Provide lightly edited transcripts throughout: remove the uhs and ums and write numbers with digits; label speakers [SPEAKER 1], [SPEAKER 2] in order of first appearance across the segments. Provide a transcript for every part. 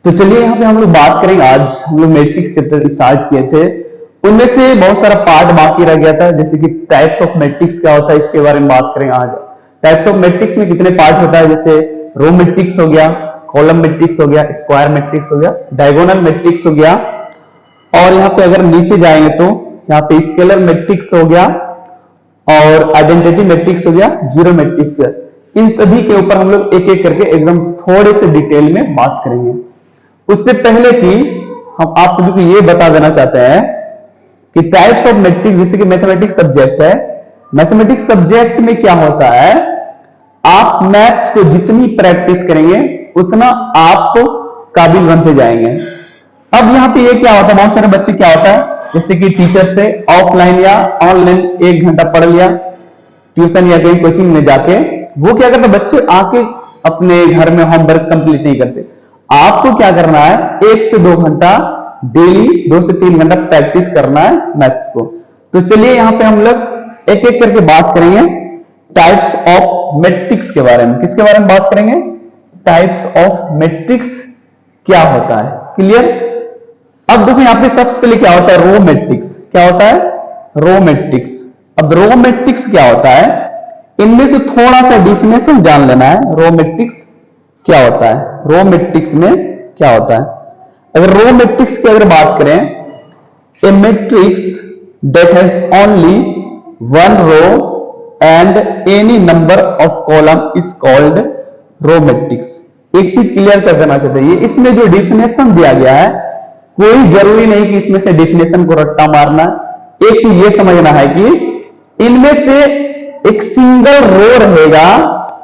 [SPEAKER 1] तो चलिए यहाँ पे हम लोग बात करेंगे। आज हम लोग मैट्रिक्स चैप्टर स्टार्ट किए थे, उनमें से बहुत सारा पार्ट बाकी रह गया था, जैसे कि टाइप्स ऑफ मैट्रिक्स क्या होता है इसके बारे में बात करेंगे आज। टाइप्स ऑफ मैट्रिक्स में कितने पार्ट होता है, जैसे रो मैट्रिक्स हो गया, कॉलम मैट्रिक्स हो गया, स्क्वायर मैट्रिक्स हो गया, डायगोनल मैट्रिक्स हो गया, और यहाँ पे अगर नीचे जाएंगे तो यहाँ पे स्केलर मैट्रिक्स हो गया और आइडेंटिटी मैट्रिक्स हो गया, जीरो मैट्रिक्स। इन सभी के ऊपर हम लोग एक एक करके एकदम थोड़े से डिटेल में बात करेंगे। उससे पहले कि हम आप सभी को ये बता देना चाहते हैं कि टाइप्स ऑफ मैट्रिक्स, जैसे कि मैथमेटिक्स सब्जेक्ट है, मैथमेटिक्स सब्जेक्ट में क्या होता है, आप मैथ्स को जितनी प्रैक्टिस करेंगे उतना आप काबिल बनते जाएंगे। अब यहाँ पे ये क्या होता है, बहुत सारे बच्चे क्या होता है, जैसे कि टीचर से ऑफलाइन या ऑनलाइन 1 घंटा पढ़ लिया ट्यूशन या कहीं कोचिंग में जाके, वो क्या करते, बच्चे आके अपने घर में होमवर्क कंप्लीट नहीं करते। आपको क्या करना है, 1 से 2 घंटा डेली, 2 से 3 घंटा प्रैक्टिस करना है मैथ्स को। तो चलिए यहाँ पे हम लोग एक एक करके बात करेंगे टाइप्स ऑफ मैट्रिक्स के बारे में। किसके बारे में बात करेंगे, टाइप्स ऑफ मैट्रिक्स क्या होता है। क्लियर। अब देखो यहाँ पे सबसे पहले क्या होता है, रो मैट्रिक्स। क्या होता है, रो मैट्रिक्स। अब रो मैट्रिक्स क्या होता है, इनमें से थोड़ा सा डिफिनेशन जान लेना है। रो मैट्रिक्स क्या होता है, रो मैट्रिक्स में क्या होता है। अगर रो मैट्रिक्स की अगर बात करें, a matrix that has only one row and any number of column is called row matrix. एक चीज क्लियर कर देना चाहते हैं, इसमें जो डिफिनेशन दिया गया है, कोई जरूरी नहीं कि इसमें से डिफिनेशन को रट्टा मारना। एक चीज ये समझना है कि इनमें से एक सिंगल रो रहेगा,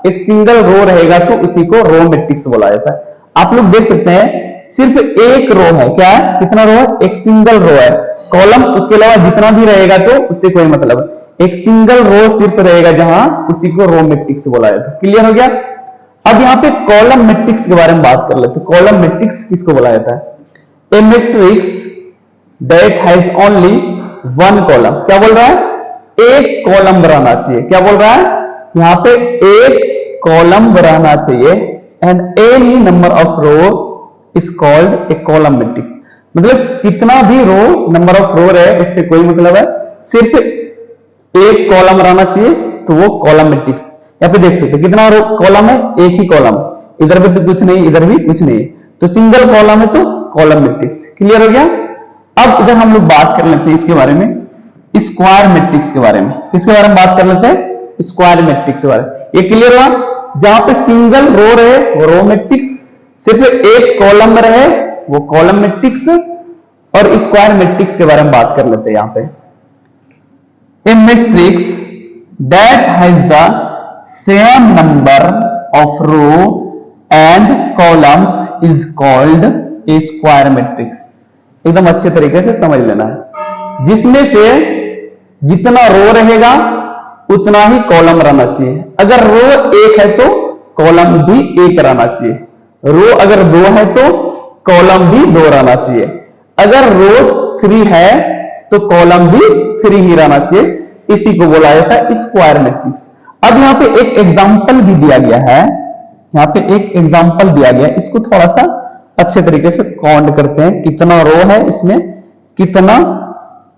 [SPEAKER 1] एक सिंगल रो रहेगा तो उसी को रो मैट्रिक्स बोला जाता है। आप लोग देख सकते हैं सिर्फ एक रो है, क्या है, कितना रो है, एक सिंगल रो है। कॉलम उसके अलावा जितना भी रहेगा तो उससे कोई मतलब है, एक सिंगल रो सिर्फ रहेगा जहां, उसी को रो मैट्रिक्स बोला जाता है। क्लियर हो गया। अब यहाँ पे कॉलम मैट्रिक्स के बारे में बात कर लेते हैं। कॉलम मैट्रिक्स किसको बोला जाता है, a matrix that has only one column. क्या बोल रहा है, एक कॉलम रहना चाहिए। क्या बोल रहा है, यहाँ पे एक कॉलम रहना चाहिए and any number of row is called a column matrix. मतलब कितना भी रो, नंबर ऑफ रो रहे उससे कोई मतलब है, सिर्फ एक कॉलम रहना चाहिए तो वो कॉलम मैट्रिक्स। यहाँ पे देख सकते कितना रो कॉलम है, एक ही कॉलम है, इधर भी तो कुछ नहीं, इधर भी कुछ नहीं है, तो सिंगल कॉलम है तो कॉलम मैट्रिक्स। क्लियर हो गया। अब इधर हम लोग बात कर लेते हैं इसके बारे में, स्क्वायर मैट्रिक्स के बारे में। किसके बारे में बात कर लेते हैं, स्क्वायर मैट्रिक्स के बारे में। ये क्लियर हुआ, जहां पे सिंगल रो रहे वो रो मैट्रिक्स, सिर्फ एक कॉलम रहे वो कॉलम मैट्रिक्स। और स्क्वायर मैट्रिक्स के बारे में बात कर लेते हैं। यहाँ पे a matrix that has the same number of row and columns is called a square matrix. एकदम अच्छे तरीके से समझ लेना है, जिसमें से जितना रो रहेगा उतना ही कॉलम रहना चाहिए। अगर रो एक है तो कॉलम भी एक रहना चाहिए, रो अगर 2 है तो कॉलम भी 2 रहना चाहिए, अगर रो 3 है तो कॉलम भी 3 ही रहना चाहिए। इसी को बोला जाता है स्क्वायर मैट्रिक्स। अब यहाँ पे एक एग्जांपल भी दिया गया है, यहाँ पे एक एग्जांपल दिया गया है, इसको थोड़ा सा अच्छे तरीके से काउंट करते हैं, कितना रो है इसमें, कितना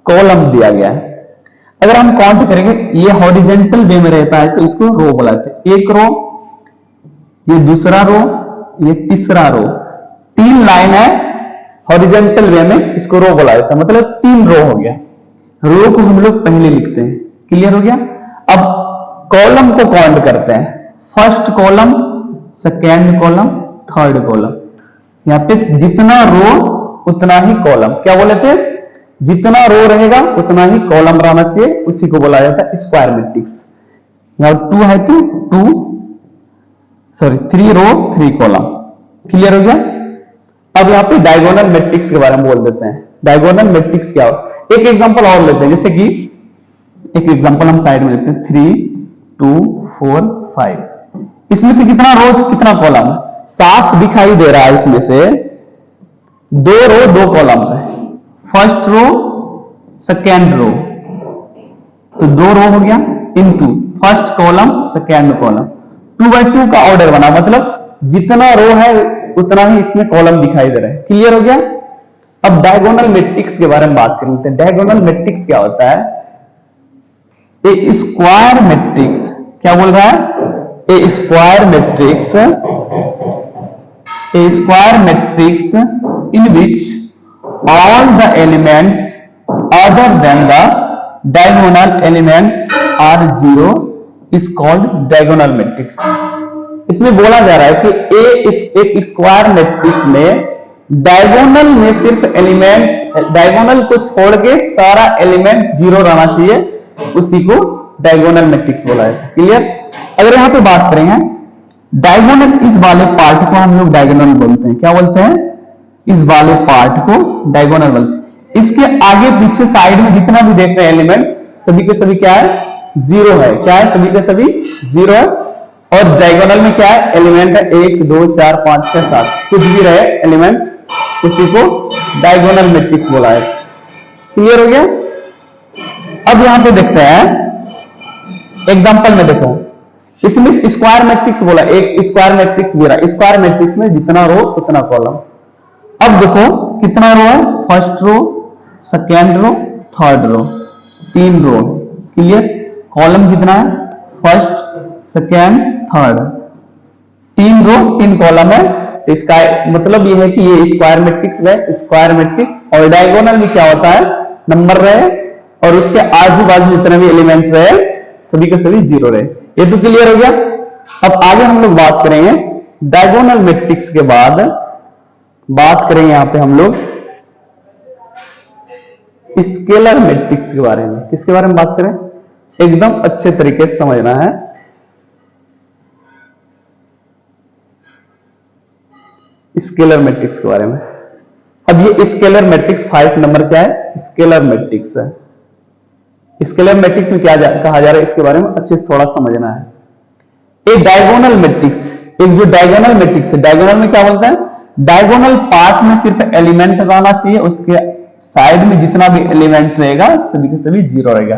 [SPEAKER 1] कॉलम दिया गया है। अगर हम काउंट करेंगे, ये हॉरिजॉन्टल वे में रहता है तो इसको रो बुलाते हैं। एक रो, ये दूसरा रो, ये तीसरा रो, 3 लाइन है हॉरिजॉन्टल वे में, इसको रो बोला जाता है। मतलब 3 रो हो गया। रो को हम लोग पहले लिखते हैं। क्लियर हो गया। अब कॉलम को काउंट करते हैं, first column, second column, third column. यहाँ पे जितना रो उतना ही कॉलम। क्या बोले थे, जितना रो रहेगा उतना ही कॉलम रहना चाहिए, उसी को बोला जाता है स्क्वायर मैट्रिक्स। यहाँ 2 है तो 3 रो 3 कॉलम। क्लियर हो गया। अब यहाँ पे डायगोनल मैट्रिक्स के बारे में बोल देते हैं। डायगोनल मैट्रिक्स क्या हो, एक एग्जांपल और लेते हैं, जैसे कि एक एग्जांपल हम साइड में लेते हैं, 3 2 4 5। इसमें से कितना रो कितना कॉलम, साफ दिखाई दे रहा है इसमें से 2 रो 2 कॉलम है, फर्स्ट रो सेकेंड रो, तो 2 रो हो गया into first column second column, 2 by 2 का ऑर्डर बना, मतलब जितना रो है उतना ही इसमें कॉलम दिखाई दे रहा है। क्लियर हो गया। अब डायगोनल मैट्रिक्स के बारे में बात कर लेते हैं। डायगोनल मैट्रिक्स क्या होता है? ए स्क्वायर मैट्रिक्स, क्या बोल रहा है? A square matrix, a square matrix in which all the elements other than the diagonal elements are zero is called diagonal matrix। इसमें बोला जा रहा है कि एक स्क्वायर मैट्रिक्स में डायगोनल में सिर्फ एलिमेंट, डायगोनल को छोड़ के सारा एलिमेंट जीरो रहना चाहिए, उसी को डायगोनल मैट्रिक्स बोला जाता है। क्लियर। अगर यहां पे बात करेंगे डायगोनल, इस वाले पार्ट को हम लोग डायगोनल बोलते हैं। क्या बोलते हैं? इस वाले पार्ट को डायगोनल बोलते हैं। इसके आगे पीछे साइड में जितना भी देख रहे हैं एलिमेंट, सभी के सभी क्या है? जीरो है। क्या है? सभी के सभी जीरो है। और डायगोनल में क्या है? एलिमेंट है 1 2 4 5 6 7, कुछ भी रहे एलिमेंट, उसी को डायगोनल मैट्रिक्स बोला है। क्लियर हो गया। अब यहां पे देखते हैं एग्जांपल में, देखो इसमें स्क्वायर मैट्रिक्स बोला, एक स्क्वायर मैट्रिक्स दे रहा। स्क्वायर मैट्रिक्स में जितना रो उतना कॉलम। अब देखो कितना रो है? First row, second row, third row, 3 row. Clear. Column कितना है? First, second, third, 3 row 3 column है। तो इसका मतलब यह है कि ये स्क्वायर मैट्रिक्स है, स्क्वायर मैट्रिक्स। और डायगोनल में क्या होता है? नंबर रहे और उसके आजू बाजू जितने भी एलिमेंट रहे सभी के सभी जीरो रहे। ये तो क्लियर हो गया। अब आगे हम लोग बात करेंगे डायगोनल मैट्रिक्स के बाद बात करेंगे यहां पे हम लोग स्केलर मैट्रिक्स के बारे में। किसके बारे में बात करें? एकदम अच्छे तरीके से समझना है। स्केलर मैट्रिक्स के बारे में। अब ये स्केलर मैट्रिक्स 5 नंबर क्या है? स्केलर मैट्रिक्स है। स्केलर मैट्रिक्स में क्या कहा जा रहा है, इसके बारे में अच्छे से थोड़ा समझना है। एक डायगोनल मैट्रिक्स, एक जो डायगोनल मैट्रिक्स है, डायगोनल में क्या बोलता है? डायगोनल पार्ट में सिर्फ एलिमेंट रहना चाहिए, उसके साइड में जितना भी एलिमेंट रहेगा सभी के सभी जीरो रहेगा।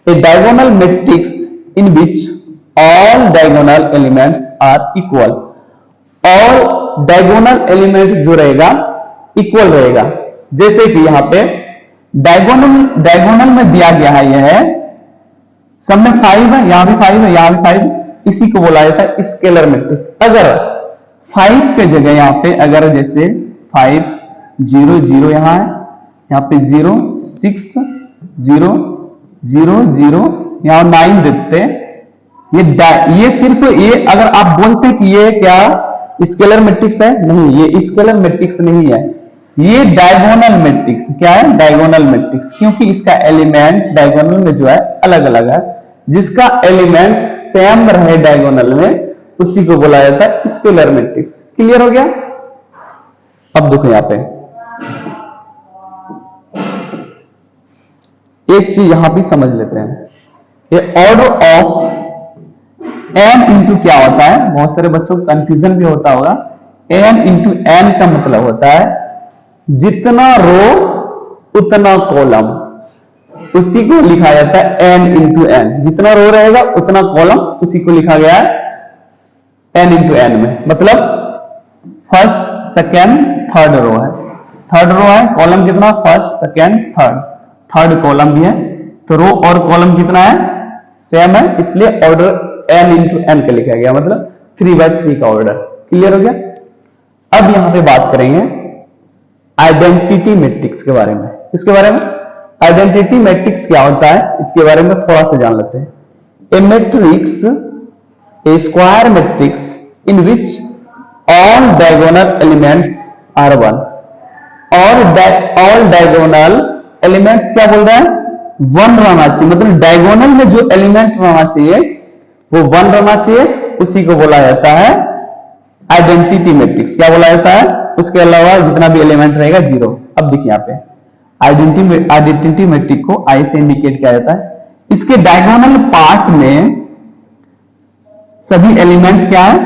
[SPEAKER 1] A diagonal matrix in which all diagonal elements are equal. और डायगोनल एलिमेंट जो रहेगा इक्वल रहेगा। जैसे कि यहां पे डायगोनल में दिया गया है, यह है सब में 5 है, यहां भी 5 है, यहां भी 5, इसी को बोला जाता है स्केलर मैट्रिक्स। अगर 5 के जगह यहां पे अगर जैसे 5 0 0 यहां है, यहां पे 0 6 0 0 0 यहां 9 देते, ये सिर्फ ये अगर आप बोलते कि ये क्या स्केलर मैट्रिक्स है, नहीं, ये स्केलर मैट्रिक्स नहीं है, ये डायगोनल मैट्रिक्स। क्या है? Diagonal matrix. क्योंकि इसका एलिमेंट डायगोनल में जो है अलग अलग है। जिसका एलिमेंट सेम रहे डायगोनल में उसी को बोला जाता है स्केलर मैट्रिक्स। क्लियर हो गया। अब देखो यहां पे एक चीज यहां भी समझ लेते हैं। ये ऑर्डर ऑफ n इंटू क्या होता है? बहुत सारे बच्चों को कंफ्यूजन भी होता होगा। n इंटू n का मतलब होता है जितना रो उतना कॉलम, उसी को लिखा जाता है n इंटू n। जितना रो रहेगा उतना कॉलम, उसी को लिखा गया है n इंटू n में। मतलब फर्स्ट सेकेंड थर्ड रो है, थर्ड रो है, कॉलम कितना? First second third, third column भी है। तो रो और कॉलम कितना है? सेम है, इसलिए ऑर्डर n इंटू n का लिखा गया, मतलब 3/3 का ऑर्डर। क्लियर हो गया। अब यहां पे बात करेंगे आइडेंटिटी मैट्रिक्स के बारे में। इसके बारे में आइडेंटिटी मैट्रिक्स क्या होता है इसके बारे में थोड़ा सा जान लेते हैं। A matrix, a square matrix in which all diagonal elements are 1। All diagonal elements क्या बोल रहे हैं? 1 रहना चाहिए। मतलब डायगोनल में जो एलिमेंट रहना चाहिए वो 1 रहना चाहिए, उसी को बोला जाता है आइडेंटिटी मैट्रिक्स। क्या बोला जाता है? उसके अलावा जितना भी एलिमेंट रहेगा जीरो। अब देखिए यहाँ पे आइडेंटिटी मैट्रिक्स को आई से इंडिकेट किया जाता है। इसके डायगोनल पार्ट में सभी एलिमेंट क्या है?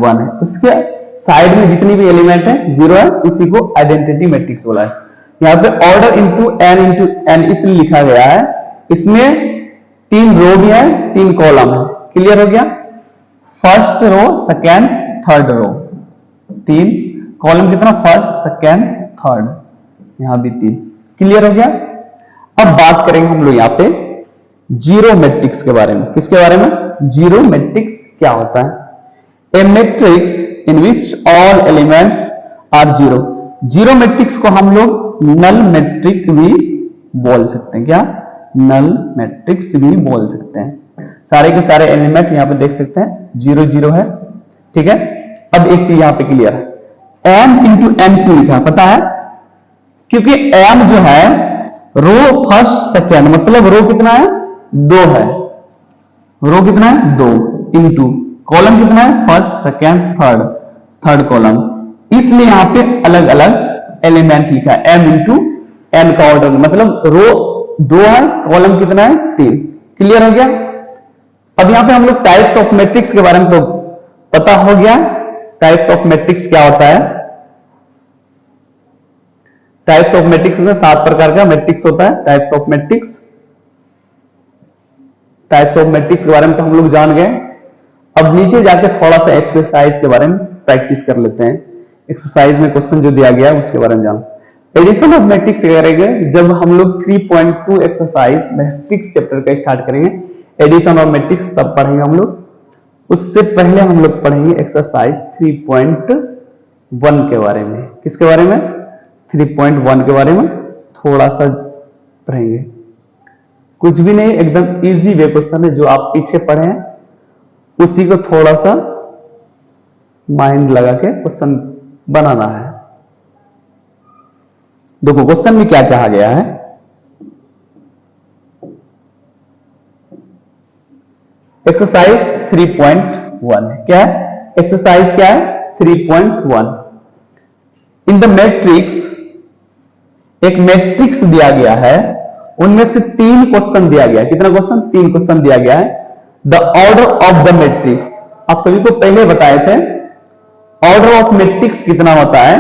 [SPEAKER 1] 1 है। उसके साइड में जितनी भी एलिमेंट है जीरो है, इसी को आइडेंटिटी मैट्रिक्स बोला है। यहाँ पे ऑर्डर इंटू एन इसलिए लिखा गया है, इसमें 3 रो भी है, 3 कॉलम है। क्लियर हो गया। First row, second, third row, 3 column कितना, फर्स्ट सेकेंड थर्ड, यहां भी 3। क्लियर हो गया। अब बात करेंगे हम लोग यहाँ पे जीरो मैट्रिक्स के बारे में। किसके बारे में, जीरो मैट्रिक्स क्या होता है। A matrix in which all elements are zero. Zero matrix को हम लोग नल मैट्रिक भी बोल सकते हैं। क्या, नल मैट्रिक्स भी बोल सकते हैं। सारे के सारे एलिमेंट यहां पे देख सकते हैं 0 0 है। ठीक है। अब एक चीज यहां पे क्लियर है, m इंटू एम क्यों लिखा पता है, क्योंकि m जो है रो फर्स्ट सेकेंड, मतलब रो कितना है, 2 है। रो कितना है, 2 इंटू कॉलम कितना है, first second third, third column, इसलिए यहां पे अलग अलग एलिमेंट लिखा है। m इंटू एन का ऑर्डर, मतलब रो 2 है, कॉलम कितना है, 3। क्लियर हो गया। अब यहां पे हम लोग टाइप्स ऑफ मैट्रिक्स के बारे में तो पता हो गया। टाइप्स ऑफ मैट्रिक्स क्या होता है। टाइप्स ऑफ मैट्रिक्स में 7 प्रकार का मैट्रिक्स होता है। Types of matrix, types of matrix के बारे में तो हम लोग जान गए। अब नीचे जाके थोड़ा सा एक्सरसाइज के बारे में प्रैक्टिस कर लेते हैं। एक्सरसाइज में क्वेश्चन जो दिया गया है उसके बारे में जान। एडिशन ऑफ मैट्रिक्स करेंगे जब हम लोग 3.2 एक्सरसाइज मैट्रिक्स चैप्टर का स्टार्ट करेंगे। एडिशन ऑफ मैट्रिक्स तब पढ़ेंगे हम लोग, उससे पहले हम लोग पढ़ेंगे एक्सरसाइज 3.1 के बारे में। किसके बारे में, 3.1 के बारे में थोड़ा सा पढ़ेंगे। कुछ भी नहीं, एकदम इजी वे क्वेश्चन है, जो आप पीछे पढ़े हैं उसी को थोड़ा सा माइंड लगा के क्वेश्चन बनाना है। देखो क्वेश्चन में क्या कहा गया है। एक्सरसाइज 3.1 है। क्या है एक्सरसाइज, क्या है 3.1। इन द मैट्रिक्स, एक मैट्रिक्स दिया गया है, उनमें से 3 क्वेश्चन दिया गया है। कितना क्वेश्चन, 3 क्वेश्चन दिया गया है। The order of the matrix, आप सभी को पहले बताए थे ऑर्डर ऑफ मैट्रिक्स कितना होता है।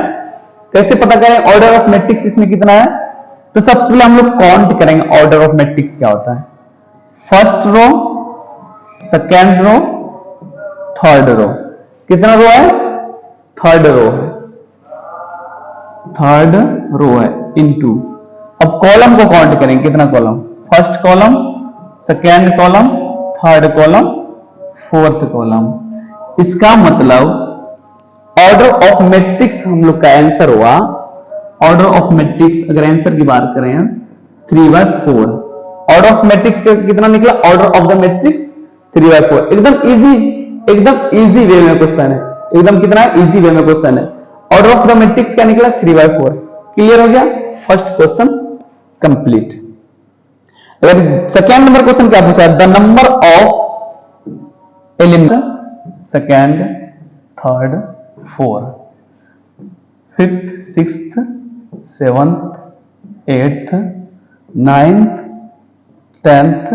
[SPEAKER 1] कैसे पता करें ऑर्डर ऑफ मैट्रिक्स इसमें कितना है, तो सबसे पहले हम लोग काउंट करेंगे ऑर्डर ऑफ मैट्रिक्स क्या होता है। First row, second row, third row. कितना रो है, थर्ड रो है, थर्ड रो है इनटू। अब कॉलम को काउंट करेंगे, कितना column, first column, second column, third column, fourth column. इसका मतलब ऑर्डर ऑफ मैट्रिक्स हम लोग का आंसर हुआ, ऑर्डर ऑफ मैट्रिक्स अगर आंसर की बात करें 3/4। ऑर्डर ऑफ मैट्रिक्स कितना निकला, ऑर्डर ऑफ द मैट्रिक्स 3/4। एकदम इजी वे में क्वेश्चन है, एकदम कितना इजी वे में क्वेश्चन है। ऑर्डर ऑफ द मैट्रिक्स क्या निकला, 3/4। क्लियर हो गया, फर्स्ट क्वेश्चन कंप्लीट। अगर सेकेंड नंबर क्वेश्चन क्या पूछा, the number of element, second, third, fourth, fifth, sixth, seventh, eighth, ninth, 10th,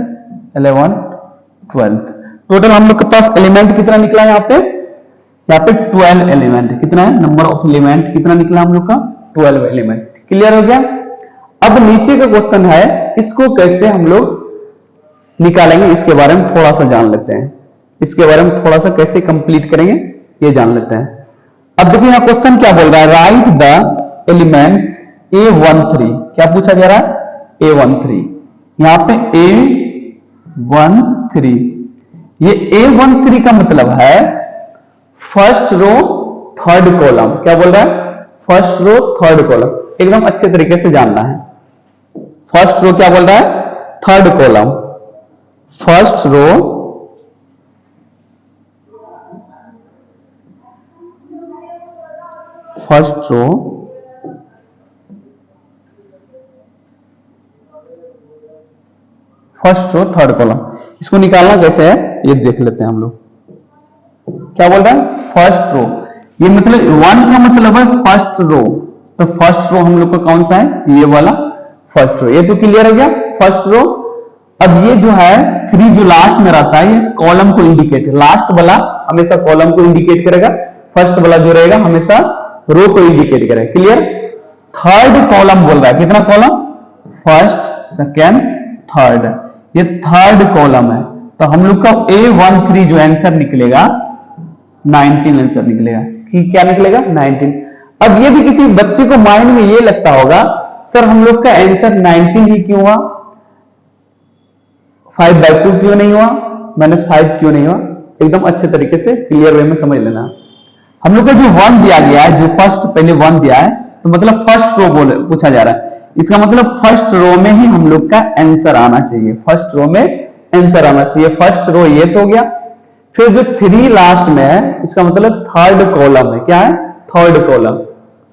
[SPEAKER 1] 11th, 12th। Total हम लोग के पास एलिमेंट कितना निकला यहाँ पे 12 एलिमेंट। कितना है, नंबर ऑफ एलिमेंट कितना निकला हम लोग का, 12 एलिमेंट। क्लियर हो गया। अब नीचे का क्वेश्चन है, इसको कैसे हम लोग निकालेंगे इसके बारे में थोड़ा सा जान लेते हैं। इसके बारे में थोड़ा सा कैसे कंप्लीट करेंगे ये जान लेते हैं। अब देखिए यहाँ क्वेश्चन क्या बोल रहा है, राइट द एलिमेंट्स A13। क्या पूछा जा रहा है, A13। यहाँ पे A13, ये A13 का मतलब है फर्स्ट रो थर्ड कॉलम। क्या बोल रहा है, फर्स्ट रो थर्ड कॉलम। एकदम अच्छे तरीके से जानना है। फर्स्ट रो क्या बोल रहा है, third column, first row third column. इसको निकालना कैसे है ये देख लेते हैं हम लोग। क्या बोल रहा है, फर्स्ट रो, ये मतलब 1 का मतलब है फर्स्ट रो, तो फर्स्ट रो हम लोग का कौन सा है, ये वाला फर्स्ट रो। ये तो क्लियर हो गया, फर्स्ट रो। अब ये जो है 3 जो लास्ट में रहता है, ये कॉलम को इंडिकेट, लास्ट वाला हमेशा कॉलम को इंडिकेट करेगा, फर्स्ट वाला जो रहेगा हमेशा रो को इंडिकेट करेगा। क्लियर। थर्ड कॉलम बोल रहा है, कितना कॉलम, फर्स्ट, सेकेंड, थर्ड, ये थर्ड कॉलम है। तो हम लोग का A13 जो आंसर निकलेगा 19 आंसर निकलेगा। कि क्या निकलेगा, 19। अब ये भी किसी बच्चे को माइंड में ये लगता होगा, सर हम लोग का आंसर 19 ही क्यों हुआ, 5/2 क्यों नहीं हुआ, -5 क्यों नहीं हुआ। एकदम अच्छे तरीके से क्लियर वे में समझ लेना। हम लोग का जो 1 दिया गया है, जो फर्स्ट पहले 1 दिया है, तो मतलब फर्स्ट रो पूछा जा रहा है। इसका मतलब फर्स्ट रो में ही हम लोग का आंसर आना चाहिए, फर्स्ट रो में आंसर आना चाहिए। फर्स्ट रो ये तो हो गया। फिर जो 3 लास्ट में है, इसका मतलब थर्ड कॉलम है। क्या है? Third column.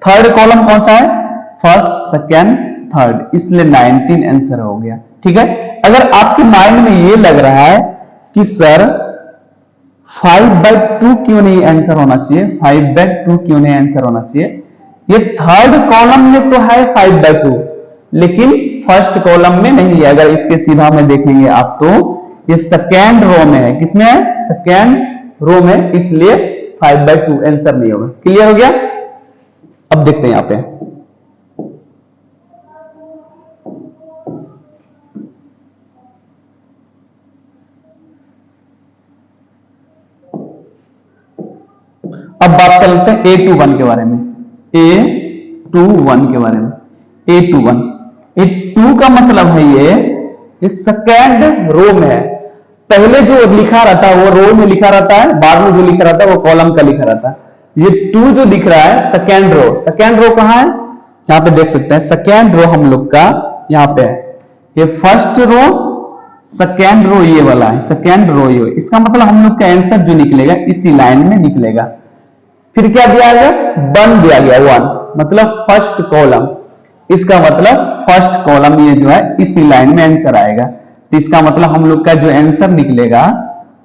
[SPEAKER 1] थर्ड कॉलम कौन सा है? फर्स्ट, सेकेंड, थर्ड, इसलिए 19 आंसर हो गया। ठीक है। अगर आपके माइंड में ये लग रहा है कि सर 5/2 क्यों नहीं आंसर होना चाहिए, 5/2 क्यों नहीं आंसर होना चाहिए, ये थर्ड कॉलम में तो है 5/2, लेकिन फर्स्ट कॉलम में नहीं है। अगर इसके सीधा में देखेंगे आप तो ये सेकेंड रो में है। किसमें है? सेकेंड रो में, इसलिए 5/2 आंसर नहीं होगा। क्लियर हो गया। अब देखते हैं यहां पे, अब बात कर लेते हैं A21 के बारे में। A21 के बारे में। A21, A2 का मतलब है ये सेकेंड रो में है। पहले जो लिखा रहता है वो रो में लिखा रहता है, बाद में जो लिखा रहता है वो कॉलम का लिखा रहता है। ये 2 जो दिख रहा है सेकेंड रो, सेकेंड रो कहां है? यहां पे देख सकते हैं सेकेंड रो हम लोग का यहां पे है। ये फर्स्ट रो, सेकेंड रो ये वाला है, सेकेंड रो ये। इसका मतलब हम लोग का आंसर जो निकलेगा इसी लाइन में निकलेगा। फिर क्या दिया गया? 1 दिया गया, 1 मतलब फर्स्ट कॉलम। इसका मतलब फर्स्ट कॉलम ये जो है इसी लाइन में आंसर आएगा। तो इसका मतलब हम लोग का जो आंसर निकलेगा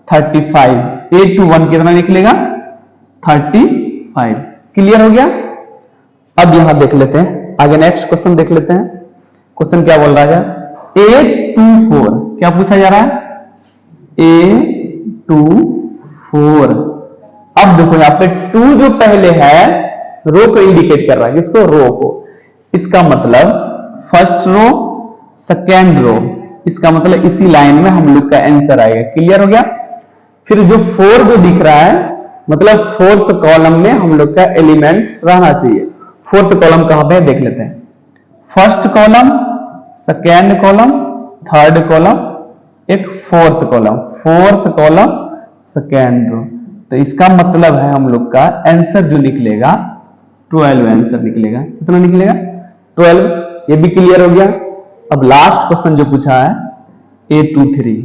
[SPEAKER 1] 35। A21 कितना निकलेगा? 35। क्लियर हो गया। अब यहां देख लेते हैं आगे, नेक्स्ट क्वेश्चन देख लेते हैं। क्वेश्चन क्या बोल रहा है? A24 क्या पूछा जा रहा है? A24। अब देखो यहां पे 2 जो पहले है रो को इंडिकेट कर रहा है। किसको? रो को। इसका मतलब फर्स्ट रो, सेकेंड रो, इसका मतलब इसी लाइन में हम लोग का आंसर आएगा। क्लियर हो गया। फिर जो 4 जो दिख रहा है, मतलब फोर्थ कॉलम में हम लोग का एलिमेंट रहना चाहिए। फोर्थ कॉलम कहां पे है देख लेते हैं। First column, second column, third column, एक fourth column, fourth column, second row. तो इसका मतलब है हम लोग का आंसर जो निकलेगा 12 आंसर निकलेगा। कितना निकलेगा? 12। ये भी क्लियर हो गया। अब लास्ट क्वेश्चन जो पूछा है A23,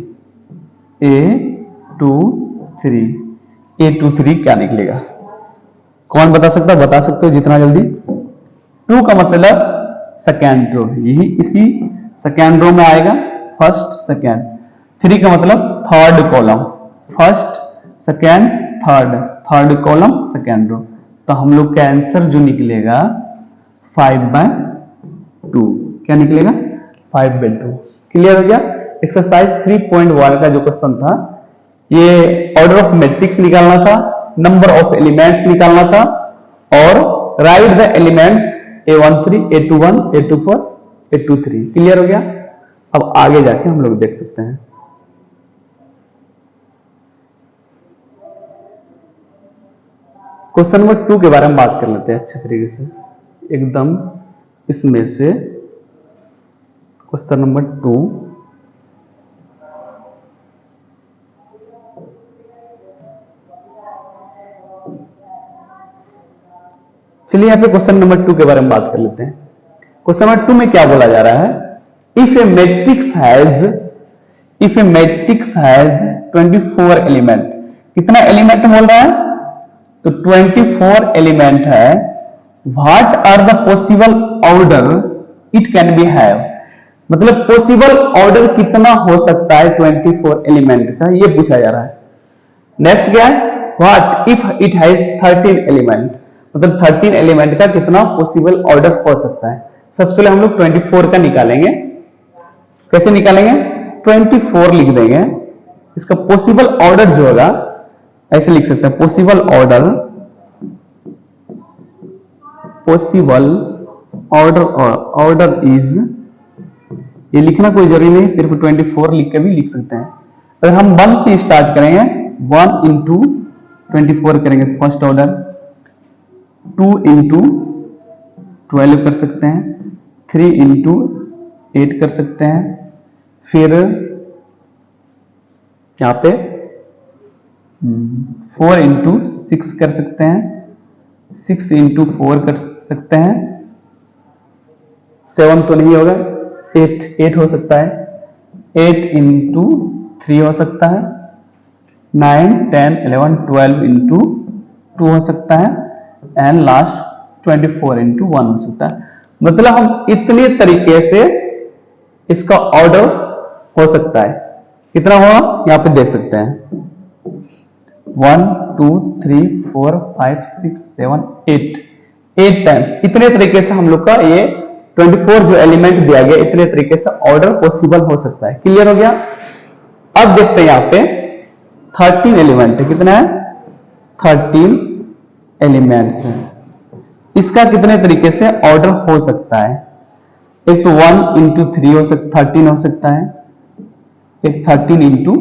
[SPEAKER 1] A23, A23 क्या निकलेगा? कौन बता सकता है? बता सकते हो जितना जल्दी। 2 का मतलब सेकेंड रो, यही इसी सेकेंड रो में आएगा, फर्स्ट सेकेंड। 3 का मतलब third column, first second third, third column second row. तो हम लोग का आंसर जो निकलेगा 5/2। क्या निकलेगा? 5/2। क्लियर हो गया। एक्सरसाइज 3.1 का जो क्वेश्चन था, ये ऑर्डर ऑफ मैट्रिक्स निकालना था, नंबर ऑफ एलिमेंट्स निकालना था, और right the elements A13, A21, A24, A23। Clear हो गया। अब आगे जाके हम लोग देख सकते हैं। क्वेश्चन नंबर 2 के बारे में बात कर लेते हैं अच्छे तरीके से, एकदम इसमें से। क्वेश्चन नंबर 2, चलिए यहाँ पे क्वेश्चन नंबर 2 के बारे में बात कर लेते हैं। क्वेश्चन नंबर 2 में क्या बोला जा रहा है? If a matrix has 24 element. कितना एलिमेंट बोल रहा है? तो 24 एलिमेंट है। What are the possible order it can be have. मतलब पॉसिबल ऑर्डर कितना हो सकता है 24 एलिमेंट का, ये पूछा जा रहा है। नेक्स्ट क्या है? What if it has 13 element. मतलब 13 एलिमेंट का कितना पॉसिबल ऑर्डर हो सकता है। सबसे पहले हम लोग 24 का निकालेंगे। कैसे निकालेंगे? 24 लिख देंगे। इसका पॉसिबल ऑर्डर जो होगा ऐसे लिख सकते हैं, पॉसिबल ऑर्डर इज, ये लिखना कोई जरूरी नहीं, सिर्फ 24 लिख के भी लिख सकते हैं। अगर हम 1 से स्टार्ट करेंगे, 1 into 24 करेंगे तो फर्स्ट ऑर्डर, 2 into 12 कर सकते हैं, 3 इंटू 8 कर सकते हैं, फिर यहाँ पे 4 इंटू 6 कर सकते हैं, 6 इंटू 4 कर सकते हैं, 7 तो नहीं होगा, 8 हो सकता है, 8 इंटू 3 हो सकता है, 9 10 11 12 इंटू 2 हो सकता है, एंड लास्ट 24 इंटू 1 हो सकता है। मतलब हम इतने तरीके से इसका ऑर्डर हो सकता है। कितना हुआ यहां पे देख सकते हैं, 1 2 3 4 5 6 7 8 टाइम्स। इतने तरीके से हम लोग का ये 24 जो एलिमेंट दिया गया, इतने तरीके से ऑर्डर पॉसिबल हो सकता है। क्लियर हो गया। अब देखते हैं यहाँ पे 13 एलिमेंट है, कितना है 13 एलिमेंट्स है। इसका कितने तरीके से ऑर्डर हो सकता है। एक तो 1 इंटू 3 हो सकता, 13 हो सकता है, एक 13 इंटू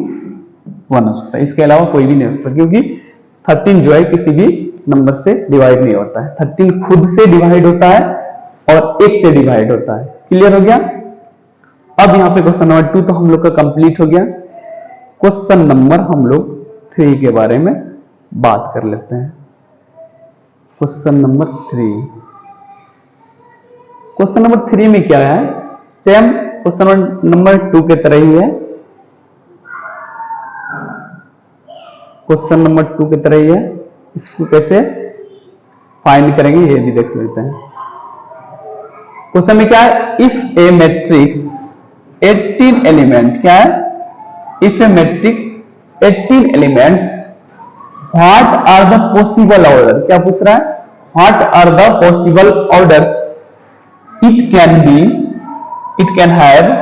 [SPEAKER 1] 1 हो सकता है। इसके अलावा कोई भी नहीं हो सकता, क्योंकि 13 जो है किसी भी नंबर से डिवाइड नहीं होता है। 13 खुद से डिवाइड होता है और 1 से डिवाइड होता है। क्लियर हो गया। अब यहाँ पे क्वेश्चन नंबर 2 तो हम लोग का कंप्लीट हो गया। क्वेश्चन नंबर हम लोग 3 के बारे में बात कर लेते हैं। क्वेश्चन नंबर 3, क्वेश्चन नंबर 3 में क्या है, सेम क्वेश्चन नंबर 2 के तरह ही है। क्वेश्चन नंबर 2 की तरह ही है। इसको कैसे फाइंड करेंगे ये भी देख लेते हैं। क्वेश्चन में क्या है, इफ ए मैट्रिक्स 18 एलिमेंट, क्या है, if a matrix 18 elements, what are the possible order, क्या पूछ रहा है, what are the possible orders it can be, it can have,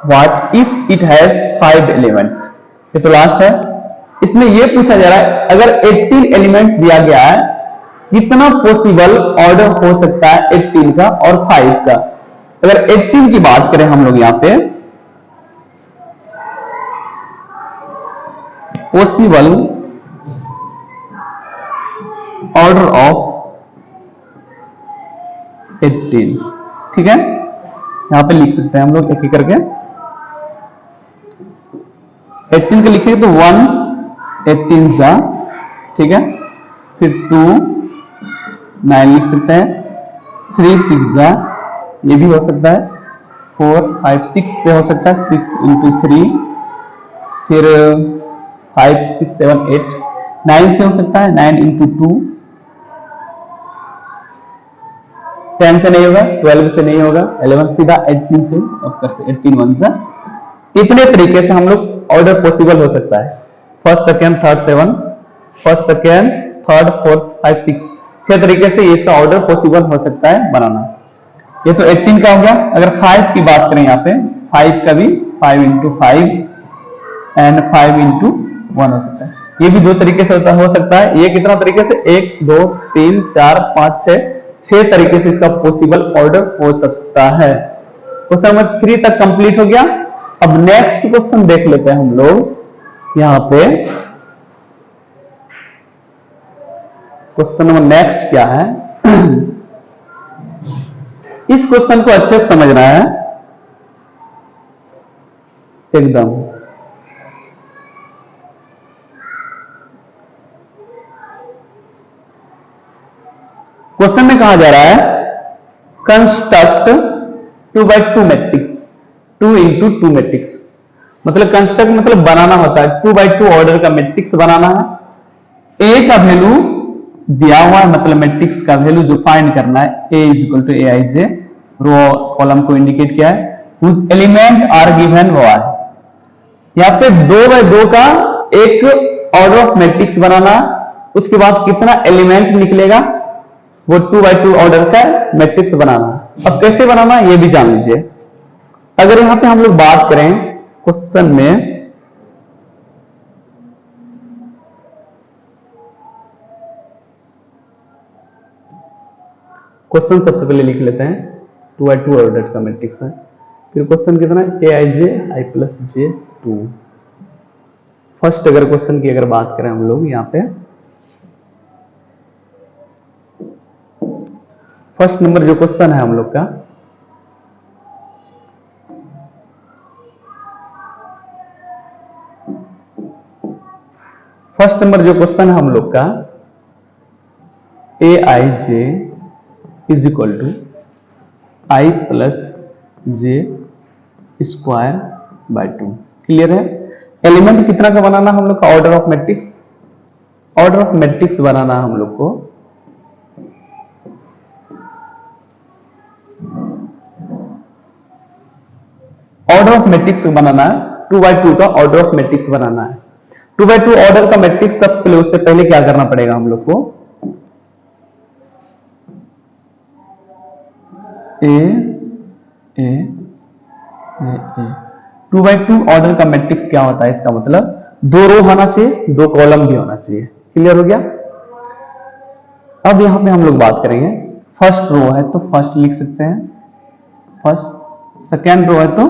[SPEAKER 1] what if it has 5 element. ये तो लास्ट है। इसमें यह पूछा जा रहा है, अगर 18 एलिमेंट्स दिया गया है, कितना पॉसिबल ऑर्डर हो सकता है 18 का और 5 का। अगर 18 की बात करें हम लोग यहां पे, पॉसिबल ऑर्डर ऑफ 18, ठीक है, यहां पे लिख सकते हैं हम लोग एक एक करके। 18 का लिखेंगे तो 1 18 जा, ठीक है, फिर 2 9 लिख सकते हैं, 3 6 जा, ये भी हो सकता है, 4 5 6 से हो सकता है, 6 इंटू 3, फिर 5 6 7 8 9 से हो सकता है, 9 इंटू 2, 10 से नहीं होगा, 12 से नहीं होगा, 11 सीधा 18 से, अब से 18 1 से। इतने तरीके से हम लोग ऑर्डर पॉसिबल हो सकता है। First second third 7, first second third fourth 5 6, 6 तरीके से इसका ऑर्डर पॉसिबल हो सकता है बनाना। ये तो 18 का हो गया। अगर 5 की बात करें यहाँ पे, 5 का भी 5 इंटू 5 एंड 5 इंटू 1 हो सकता है। ये भी 2 तरीके से हो सकता है। ये कितना तरीके से, 1 2 3 4 5 6 तरीके से इसका पॉसिबल ऑर्डर हो सकता है। क्वेश्चन नंबर 3 तक कंप्लीट हो गया। अब नेक्स्ट क्वेश्चन देख लेते हैं हम लोग यहां पे। क्वेश्चन नंबर नेक्स्ट क्या है, इस क्वेश्चन को अच्छे से समझना है एकदम। क्वेश्चन में कहा जा रहा है, construct 2x2 matrix, 2 into 2 matrix. मतलब कंस्ट्रक्ट मतलब बनाना होता है, 2x2 ऑर्डर का मैट्रिक्स बनाना है। ए का वैल्यू दिया हुआ है, मतलब मैट्रिक्स का वैल्यू जो फाइंड करना है, a is equal to a i j, row column को इंडिकेट किया है, हुज एलिमेंट आर गिवन वो है। यहाँ पे 2x2 का एक ऑर्डर ऑफ मैट्रिक्स बनाना, उसके बाद कितना एलिमेंट निकलेगा, वो 2x2 ऑर्डर का मैट्रिक्स बनाना। अब कैसे बनाना ये भी जान लीजिए। अगर यहां पे हम लोग बात करें क्वेश्चन में, क्वेश्चन सबसे पहले लिख लेते हैं, 2x2 ऑर्डर का मैट्रिक्स है। फिर क्वेश्चन कितना है, ए i J I plus J 2। First अगर क्वेश्चन की अगर बात करें हम लोग यहां पे, फर्स्ट नंबर जो क्वेश्चन है हम लोग का, फर्स्ट नंबर जो क्वेश्चन है हम लोग का, a i j is equal to i plus j square by 2। Clear है? एलिमेंट कितना का बनाना हम लोग का? Order of matrix, order of matrix बनाना हम लोग को। ऑर्डर ऑफ मैट्रिक्स बनाना है, 2x2 का ऑर्डर ऑफ मैट्रिक्स बनाना है। 2x2 ऑर्डर का मैट्रिक्स सबसे पहले, उससे पहले क्या करना पड़ेगा हम लोग को? ए 2x2 ऑर्डर का मैट्रिक्स क्या होता है? इसका मतलब 2 रो होना चाहिए, 2 कॉलम भी होना चाहिए। क्लियर हो गया? अब यहां पे हम लोग बात करेंगे, फर्स्ट रो है तो फर्स्ट लिख सकते हैं फर्स्ट, सेकेंड रो है तो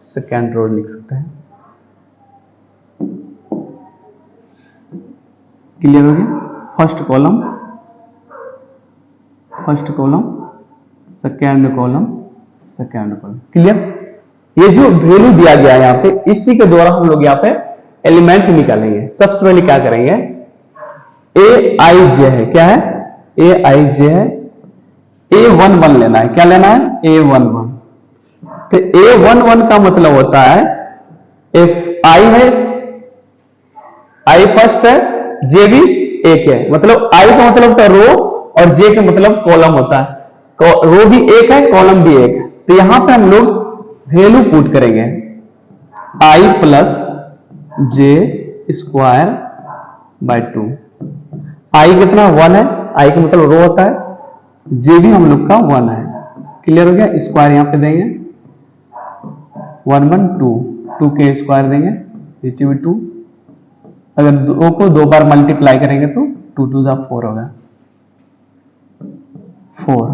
[SPEAKER 1] सेकेंड रो लिख सकते हैं। क्लियर हो गया? First column second column second column. Clear? ये जो वैल्यू दिया गया है यहाँ पे, इसी के द्वारा हम लोग यहाँ पे एलिमेंट निकालेंगे। सबसे पहले क्या करेंगे? ए आई जे है, क्या है? ए आई जे है, A11 लेना है। क्या लेना है? A11। तो A11 का मतलब होता है, एफ आई है, आई फर्स्ट है, जे भी एक है, मतलब आई का मतलब होता है रो और जे का मतलब कॉलम होता है। रो भी एक है, कॉलम भी एक है। तो यहां पे हम लोग वैल्यू पुट करेंगे, आई प्लस जे स्क्वायर बाय 2। आई कितना? 1 है, आई का मतलब रो होता है, जे भी हम लोग का 1 है। क्लियर हो गया? स्क्वायर यहां पे देंगे, 1 1 2, 2 के स्क्वायर देंगे, नीचे भी 2। अगर 2 को 2 बार मल्टीप्लाई करेंगे तो 2 2 4 होगा, 4।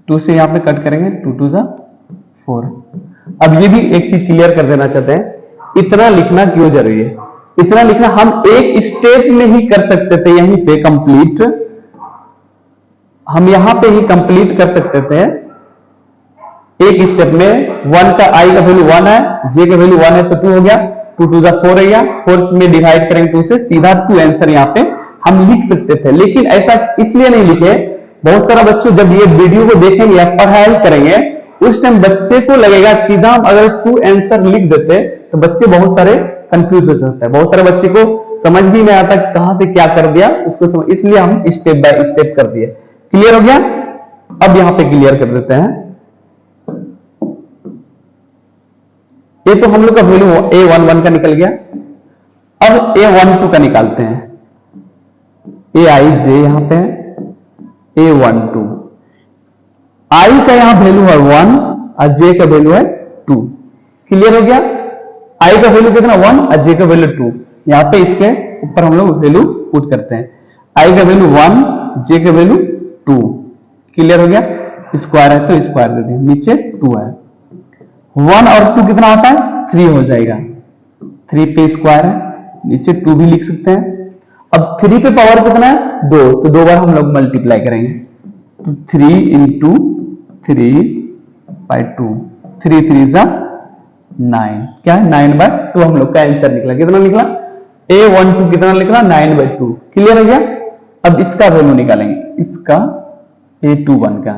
[SPEAKER 1] 2 से यहां पे कट करेंगे, 2 2 4। अब ये भी एक चीज क्लियर कर देना चाहते हैं, इतना लिखना क्यों जरूरी है? इतना लिखना हम एक स्टेप में ही कर सकते थे, यहीं पे कंप्लीट, हम यहां पे ही कंप्लीट कर सकते थे एक स्टेप में। 1 का आई का वैल्यू 1 है, जे का वैल्यू 1 है तो 2 हो गया, 2 2 4 है, 4 में डिवाइड करेंगे 2 से, सीधा 2 आंसर यहां पे हम लिख सकते थे। लेकिन ऐसा इसलिए नहीं लिखे, बहुत सारा बच्चों जब ये वीडियो को देखेंगे या पढ़ाई करेंगे, उस टाइम बच्चे को लगेगा कि हम अगर 2 आंसर लिख देते तो बच्चे बहुत सारे कंफ्यूज हो जाते हैं, बहुत सारे बच्चे को समझ भी नहीं आता कहां से क्या कर दिया उसको समझ, इसलिए हम स्टेप बाय स्टेप कर दिए। क्लियर हो गया? अब यहां पे क्लियर कर देते हैं। ये तो हम लोग का वैल्यू A11 का निकल गया। अब A12 का निकालते हैं। ए आई जे यहां पे A12, आई का यहां वैल्यू है 1 और जे का वैल्यू है 2। क्लियर हो गया? आई का वैल्यू कितना? 1 और जे का वैल्यू 2। यहां पे इसके ऊपर हम लोग वैल्यू पुट करते हैं, आई का वैल्यू 1, जे का वैल्यू 2। क्लियर हो गया? स्क्वायर है तो स्क्वायर दे दें, नीचे 2 है, 1 और 2 कितना होता है? 3 हो जाएगा, 3 पे स्क्वायर है, नीचे 2 भी लिख सकते हैं। अब 3 पे पावर कितना है? 2, तो 2 बार हम लोग मल्टीप्लाई करेंगे, तो 3 इंटू 3 बाय 2, 3 3 जा 9, क्या है? 9/2 हम लोग का आंसर निकला। कितना निकला? A12 कितना निकला? 9/2। क्लियर हो गया? अब इसका वैल्यू निकालेंगे, इसका A21 का,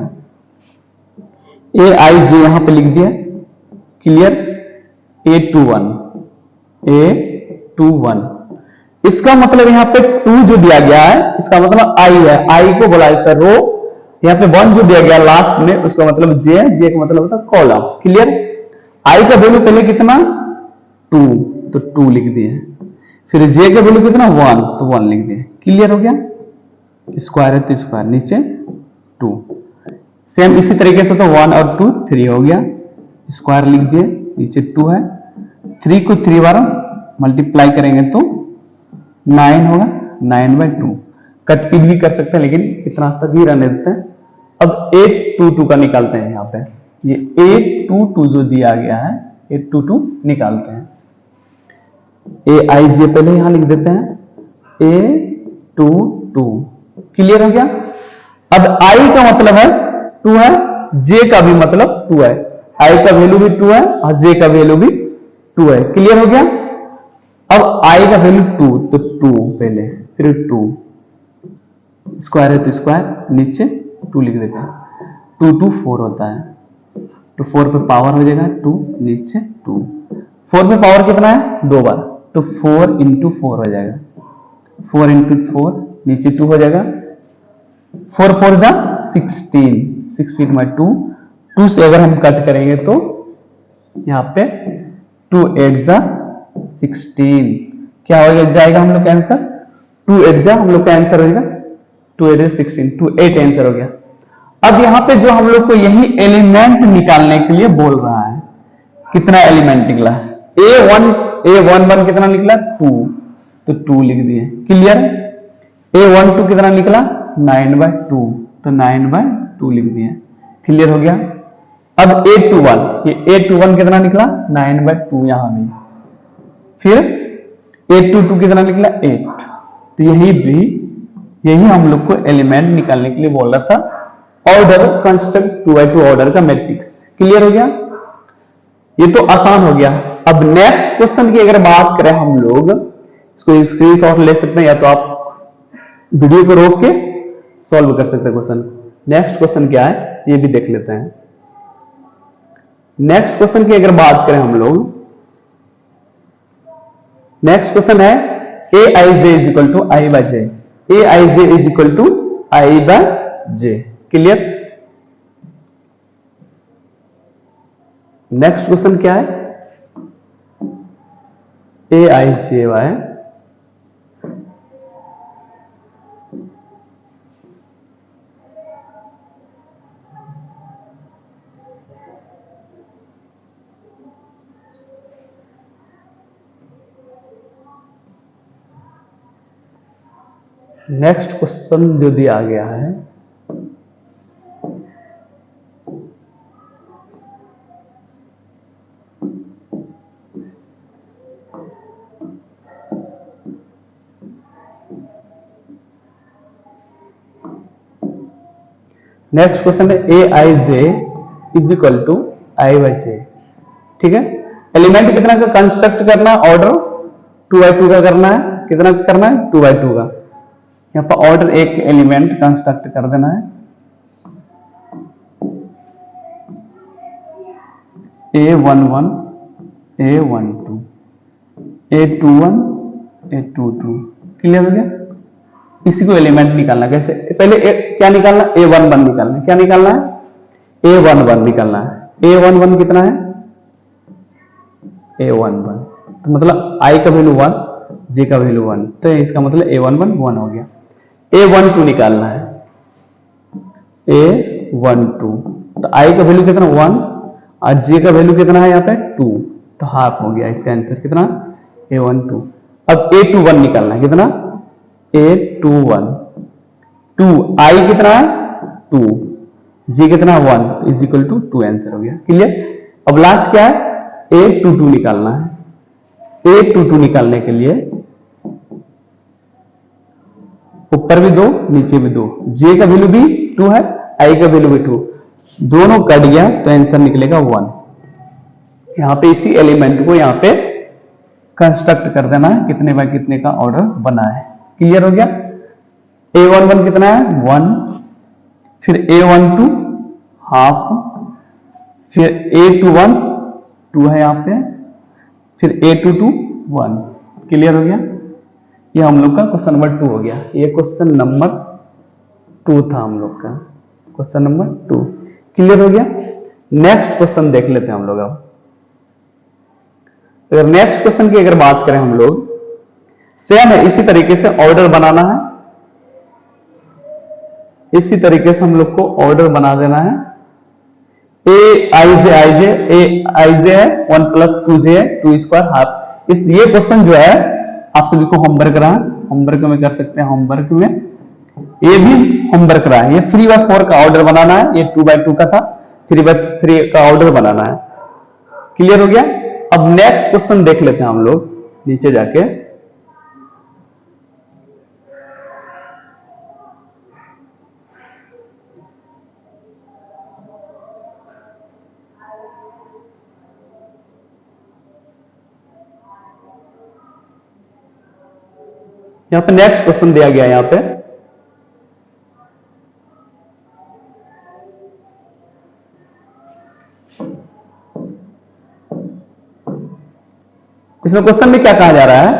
[SPEAKER 1] ए आई जे यहां पे लिख दिया। क्लियर? A21 इसका मतलब यहां पे 2 जो दिया गया है, इसका मतलब आई है, आई को बोला जाता है रो। यहां पे 1 जो दिया गया लास्ट में, उसका मतलब जे है, जे का मतलब होता है कॉलम। क्लियर? आई का वैल्यू पहले कितना? 2, तो 2 लिख दिए। फिर जे का वैल्यू कितना? 1, तो 1 लिख दिए। क्लियर हो गया? स्क्वायर है तो स्क्वायर, नीचे 2। सेम इसी तरीके से तो 1 और 2 3 हो गया, स्क्वायर लिख दिए, नीचे 2 है। 3 को 3 बार मल्टीप्लाई करेंगे तो 9 होगा, 9/2। कट पीट भी कर सकते हैं, लेकिन इतना तक ही रहने देते हैं। अब 822 का निकालते हैं। यहाँ पे ये 822 जो दिया गया है, 822 निकालते हैं। ए आई जे पहले यहां लिख देते हैं, A22। क्लियर हो गया? अब i का मतलब है 2 है, j का भी मतलब 2 है, i का वैल्यू भी 2 है और j का वैल्यू भी 2 है। क्लियर हो गया। अब i का वैल्यू 2 तो 2 पहले, फिर 2 स्क्वायर है तो स्क्वायर, नीचे 2 लिख देते हैं, 2 2 4 होता है, तो 4 पे पावर हो जाएगा 2, नीचे 2, 4 पे पावर कितना है 2 बार, तो 4 इंटू 4 हो जाएगा, 4 इंटू 4 नीचे 2 हो जाएगा, 4 4 जा 16, 16 बाई 2, 2 से अगर हम कट करेंगे तो यहाँ पे 2 8 जा 16, क्या हो जाएगा हम लोग का आंसर, 2 8 जा हम लोग का आंसर हो जाएगा 2 8 16, 2 8 आंसर हो गया। अब यहाँ पे जो हम लोग को यही एलिमेंट निकालने के लिए बोल रहा है, कितना एलिमेंट निकला है, A11 कितना निकला 2, तो 2 लिख दिए। क्लियर। A12 कितना निकला 9/2, तो 9/2 लिख दिए। क्लियर हो गया। अब A21, ये A21 कितना निकला 9/2 यहां भी, फिर A22 कितना निकला 8, तो यही हम लोग को एलिमेंट निकालने के लिए बोल रहा था, ऑर्डर कंस्ट्रक्ट 2x2 ऑर्डर का मैट्रिक्स। क्लियर हो गया, ये तो आसान हो गया। अब नेक्स्ट क्वेश्चन की अगर बात करें हम लोग, इसको स्क्रीनशॉट ले सकते हैं या तो आप वीडियो को रोक के सॉल्व कर सकते हैं क्वेश्चन। नेक्स्ट क्वेश्चन क्या है ये भी देख लेते हैं। नेक्स्ट क्वेश्चन की अगर बात करें हम लोग, नेक्स्ट क्वेश्चन है aij is equal to i by j, aij is equal to i by j. Clear. Next question क्या है, aij नेक्स्ट क्वेश्चन जो दिया गया है, नेक्स्ट क्वेश्चन है aij is equal to i by j. ठीक है, एलिमेंट कितना का कंस्ट्रक्ट करना है, ऑर्डर 2x2 का करना है, कितना करना है 2x2 का। यहाँ पर ऑर्डर एक एलिमेंट कंस्ट्रक्ट कर देना है, A11 A12 A21 A22। Clear हो गया। इसी को एलिमेंट निकालना कैसे, पहले क्या निकालना, A11 निकालना, क्या निकालना है A11 निकालना है। A11 कितना है A11, तो मतलब I का वैल्यू 1, J का वैल्यू 1, तो इसका मतलब A11 1 हो गया। A12 निकालना है, A12, तो I का वैल्यू कितना 1 और J का वैल्यू कितना है यहाँ पे 2, तो हाफ हो गया इसका आंसर कितना A12। अब A21 निकालना है, कितना A21, 2 I कितना है 2, J कितना 1, तो इज इक्वल टू 2 आंसर हो गया। क्लियर। अब लास्ट क्या है A22 निकालना है। A22 निकालने के लिए ऊपर भी 2 नीचे भी 2, J का वैल्यू भी 2 है, I का वैल्यू भी 2, दोनों कट गया तो आंसर निकलेगा 1। यहां पे इसी एलिमेंट को यहां पे कंस्ट्रक्ट कर देना है, कितने बाय कितने का ऑर्डर बना है। क्लियर हो गया। A11 कितना है 1, फिर A12 हाफ, फिर A21 2 है यहां पे, फिर A22 1। क्लियर हो गया। ये हम लोग का क्वेश्चन नंबर 2 हो गया। ये क्वेश्चन नंबर 2 था हम लोग का, क्वेश्चन नंबर 2। क्लियर हो गया। नेक्स्ट क्वेश्चन देख लेते हैं हम लोग। अब अगर नेक्स्ट क्वेश्चन की अगर बात करें हम लोग, सेम है, इसी तरीके से ऑर्डर बनाना है, इसी तरीके से हम लोग को ऑर्डर बना देना है। aij है 1 + 2j है 2 स्क्वायर हाफ। इस ये क्वेश्चन जो है आप सभी को होमवर्क रहा, होमवर्क में कर सकते हैं, होमवर्क में ये भी होमवर्क रहा है। ये 3/4 का ऑर्डर बनाना है, ये 2/2 का था, 3/3 का ऑर्डर बनाना है। क्लियर हो गया। अब नेक्स्ट क्वेश्चन देख लेते हैं हम लोग नीचे जाके। यहां पे नेक्स्ट क्वेश्चन दिया गया है यहां पे इसमें क्वेश्चन में क्या कहा जा रहा है,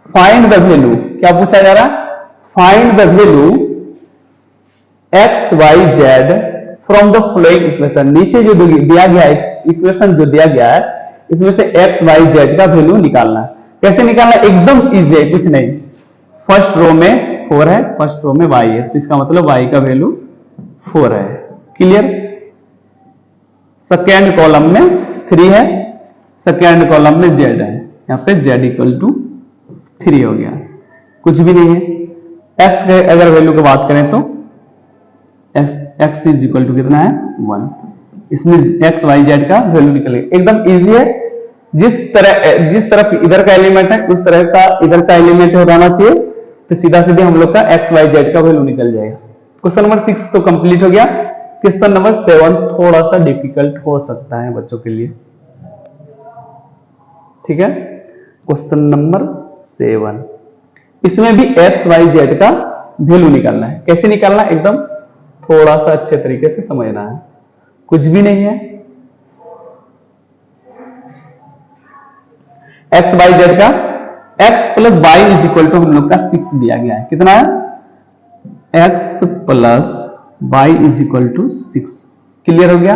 [SPEAKER 1] फाइंड द वैल्यू, क्या पूछा जा रहा है, find the value x y z from the following equation. नीचे जो दिया गया है इक्वेशन जो दिया गया है इसमें से एक्स वाई जेड का वैल्यू निकालना है। कैसे निकालना है, एकदम इजी है, कुछ नहीं। फर्स्ट रो में 4 है, फर्स्ट रो में y है, तो इसका मतलब y का वैल्यू 4 है। क्लियर। सेकेंड कॉलम में 3 है, सेकेंड कॉलम में z है, यहां पे z इक्वल टू 3 हो गया, कुछ भी नहीं है। x के अगर वैल्यू की बात करें तो x इज इक्वल टू कितना है 1, इसमें x y z का वैल्यू निकलेगा। एकदम इजी है, जिस तरफ इधर का एलिमेंट है उस तरह का इधर का एलिमेंट होना चाहिए, तो सीधा सीधे हम लोग का x y z का वैल्यू निकल जाएगा। क्वेश्चन नंबर 6 तो कंप्लीट हो गया। क्वेश्चन नंबर 7 थोड़ा सा डिफिकल्ट हो सकता है बच्चों के लिए, ठीक है। क्वेश्चन नंबर 7, इसमें भी x y z का वैल्यू निकालना है। कैसे निकालना है, एकदम थोड़ा सा अच्छे तरीके से समझना है, कुछ भी नहीं है। एक्स वाई जेड का x plus y is equal to हम लोग का 6 दिया गया है। कितना है, x plus y is equal to 6। Clear हो गया।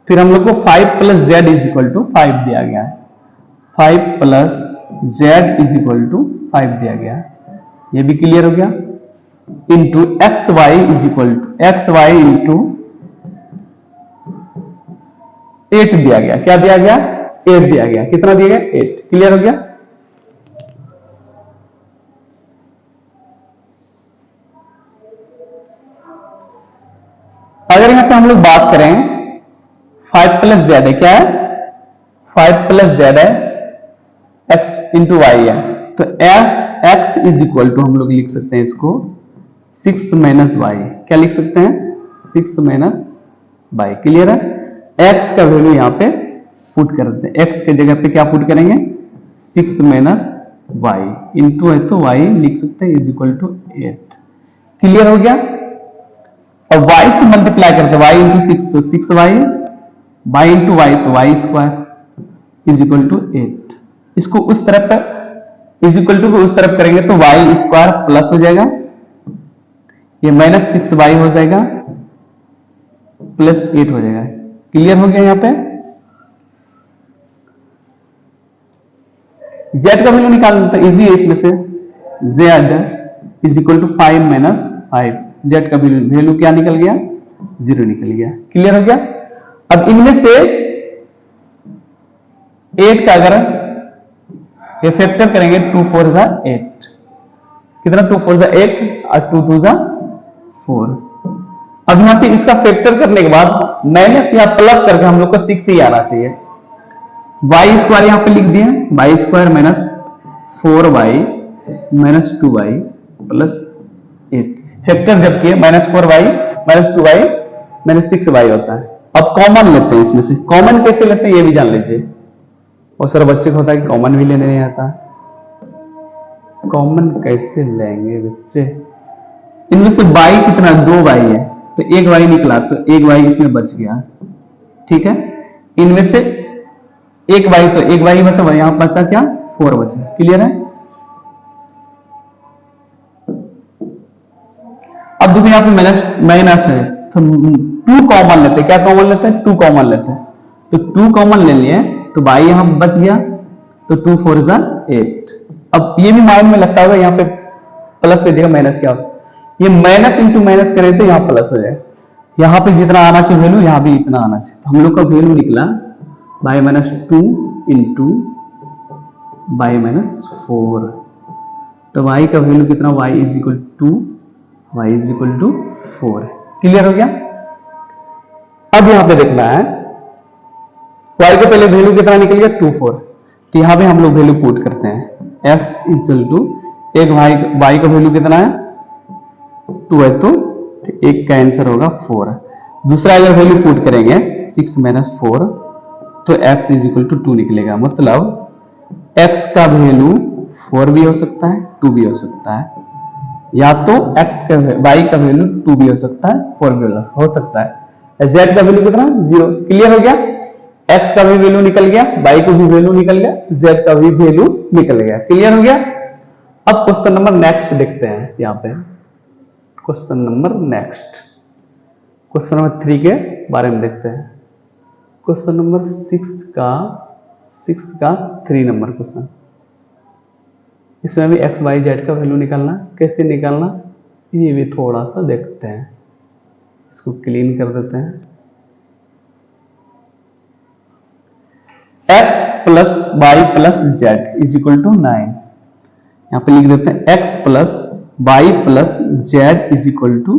[SPEAKER 1] फिर हम लोग को 5 plus z is equal to 5 दिया गया है। 5 plus z is equal to 5 दिया गया है, ये भी क्लियर हो गया। Into x y is equal to x y into 8 दिया गया। क्या दिया गया, 8 दिया गया। कितना दिया गया, 8। क्लियर हो गया। अगर यहां पे हम लोग बात करें 5 प्लस जेड है, क्या है, 5 प्लस जेड है, x इंटू वाई है, तो x इज इक्वल टू हम लोग लिख सकते हैं इसको 6 माइनस वाई। क्या लिख सकते हैं, 6 माइनस वाई। क्लियर है। x का वैल्यू यहां पे पुट कर देते हैं, x के जगह पे क्या पुट करेंगे, 6 माइनस वाई, इंटू है तो y लिख सकते हैं इज इक्वल टू 8। क्लियर हो गया। और y से मल्टीप्लाई करते हैं, y इंटू 6 तो 6y, y इंटू वाई तो y square is equal to 8। इसको उस तरफ पर इज इक्वल टू को उस तरफ करेंगे तो y स्क्वायर प्लस हो जाएगा, ये माइनस 6y हो जाएगा, प्लस 8 हो जाएगा। क्लियर हो गया। यहां पे z का वैल्यू निकालना तो इजी है, इसमें से z is equal to 5 minus 5, z का वैल्यू क्या निकल गया, 0 निकल गया। क्लियर हो गया। अब इनमें से 8 का अगर ये फैक्टर करेंगे 2 4 जा 8, कितना 2 4 जा 8 और 2 2 जा 4। अब यहां पे इसका फैक्टर करने के बाद माइनस या प्लस करके हम लोग को 6 ही आना चाहिए। वाई स्क्वायर यहां पे लिख दिया, y square minus 4y minus 2y plus 8। Factor जब किए minus 4y minus 2y minus 6y होता है। अब कॉमन लेते हैं, इसमें से कॉमन कैसे लेते हैं ये भी जान लीजिए। और सर बच्चे को होता है कि कॉमन भी लेने नहीं आता, कॉमन कैसे लेंगे बच्चे। इनमें से y कितना, 2y है, तो एक y निकला, तो एक y इसमें बच गया। ठीक है। इनमें से एक y, तो एक y बचा, यहां बचा क्या, 4 बचा। क्लियर है। अब देखो यहां पे माइनस है तो 2 कॉमन लेते हैं। क्या कॉमन लेते हैं, 2 कॉमन लेते हैं, तो 2 कॉमन ले लिए तो y यहां बच गया, तो 2 4 जा 8। अब ये भी माइंड में लगता होगा, यहाँ पे प्लस की जगह माइनस क्या होता है, ये माइनस इंटू माइनस करें तो यहाँ प्लस हो जाए। यहाँ पे जितना आना चाहिए वैल्यू यहाँ भी इतना आना चाहिए, तो हम लोग का वैल्यू निकला y minus 2 into y minus 4। तो y का वैल्यू कितना, y is equal to 4। Clear हो गया। अब यहां पे देखना है y का पहले वैल्यू कितना निकल गया, 2 4, तो यहां पे हम लोग वैल्यू पुट करते हैं s इज इक्वल टू एक y का वैल्यू कितना है 2 है, तो एक का आंसर होगा 4। दूसरा अगर वैल्यू पुट करेंगे 6 माइनस 4, तो x इज इक्वल टू 2 निकलेगा। मतलब x का वैल्यू 4 भी हो सकता है, 2 भी हो सकता है, या तो x का y का वैल्यू 2 भी हो सकता है, 4 भी हो सकता है। z का वैल्यू कितना 0। क्लियर हो गया, x का भी वैल्यू निकल गया, y का भी वैल्यू निकल गया, z का भी वैल्यू निकल गया। क्लियर हो गया। अब क्वेश्चन नंबर नेक्स्ट देखते हैं। यहाँ पे question number next, question number 3 के बारे में देखते हैं। क्वेश्चन नंबर 6 का 3 नंबर क्वेश्चन। इसमें भी एक्स वाई जेड का वैल्यू निकालना, कैसे निकालना ये भी थोड़ा सा देखते हैं। इसको क्लीन कर देते हैं। x plus y plus z is equal to 9। यहां पे लिख देते हैं x plus y plus z is equal to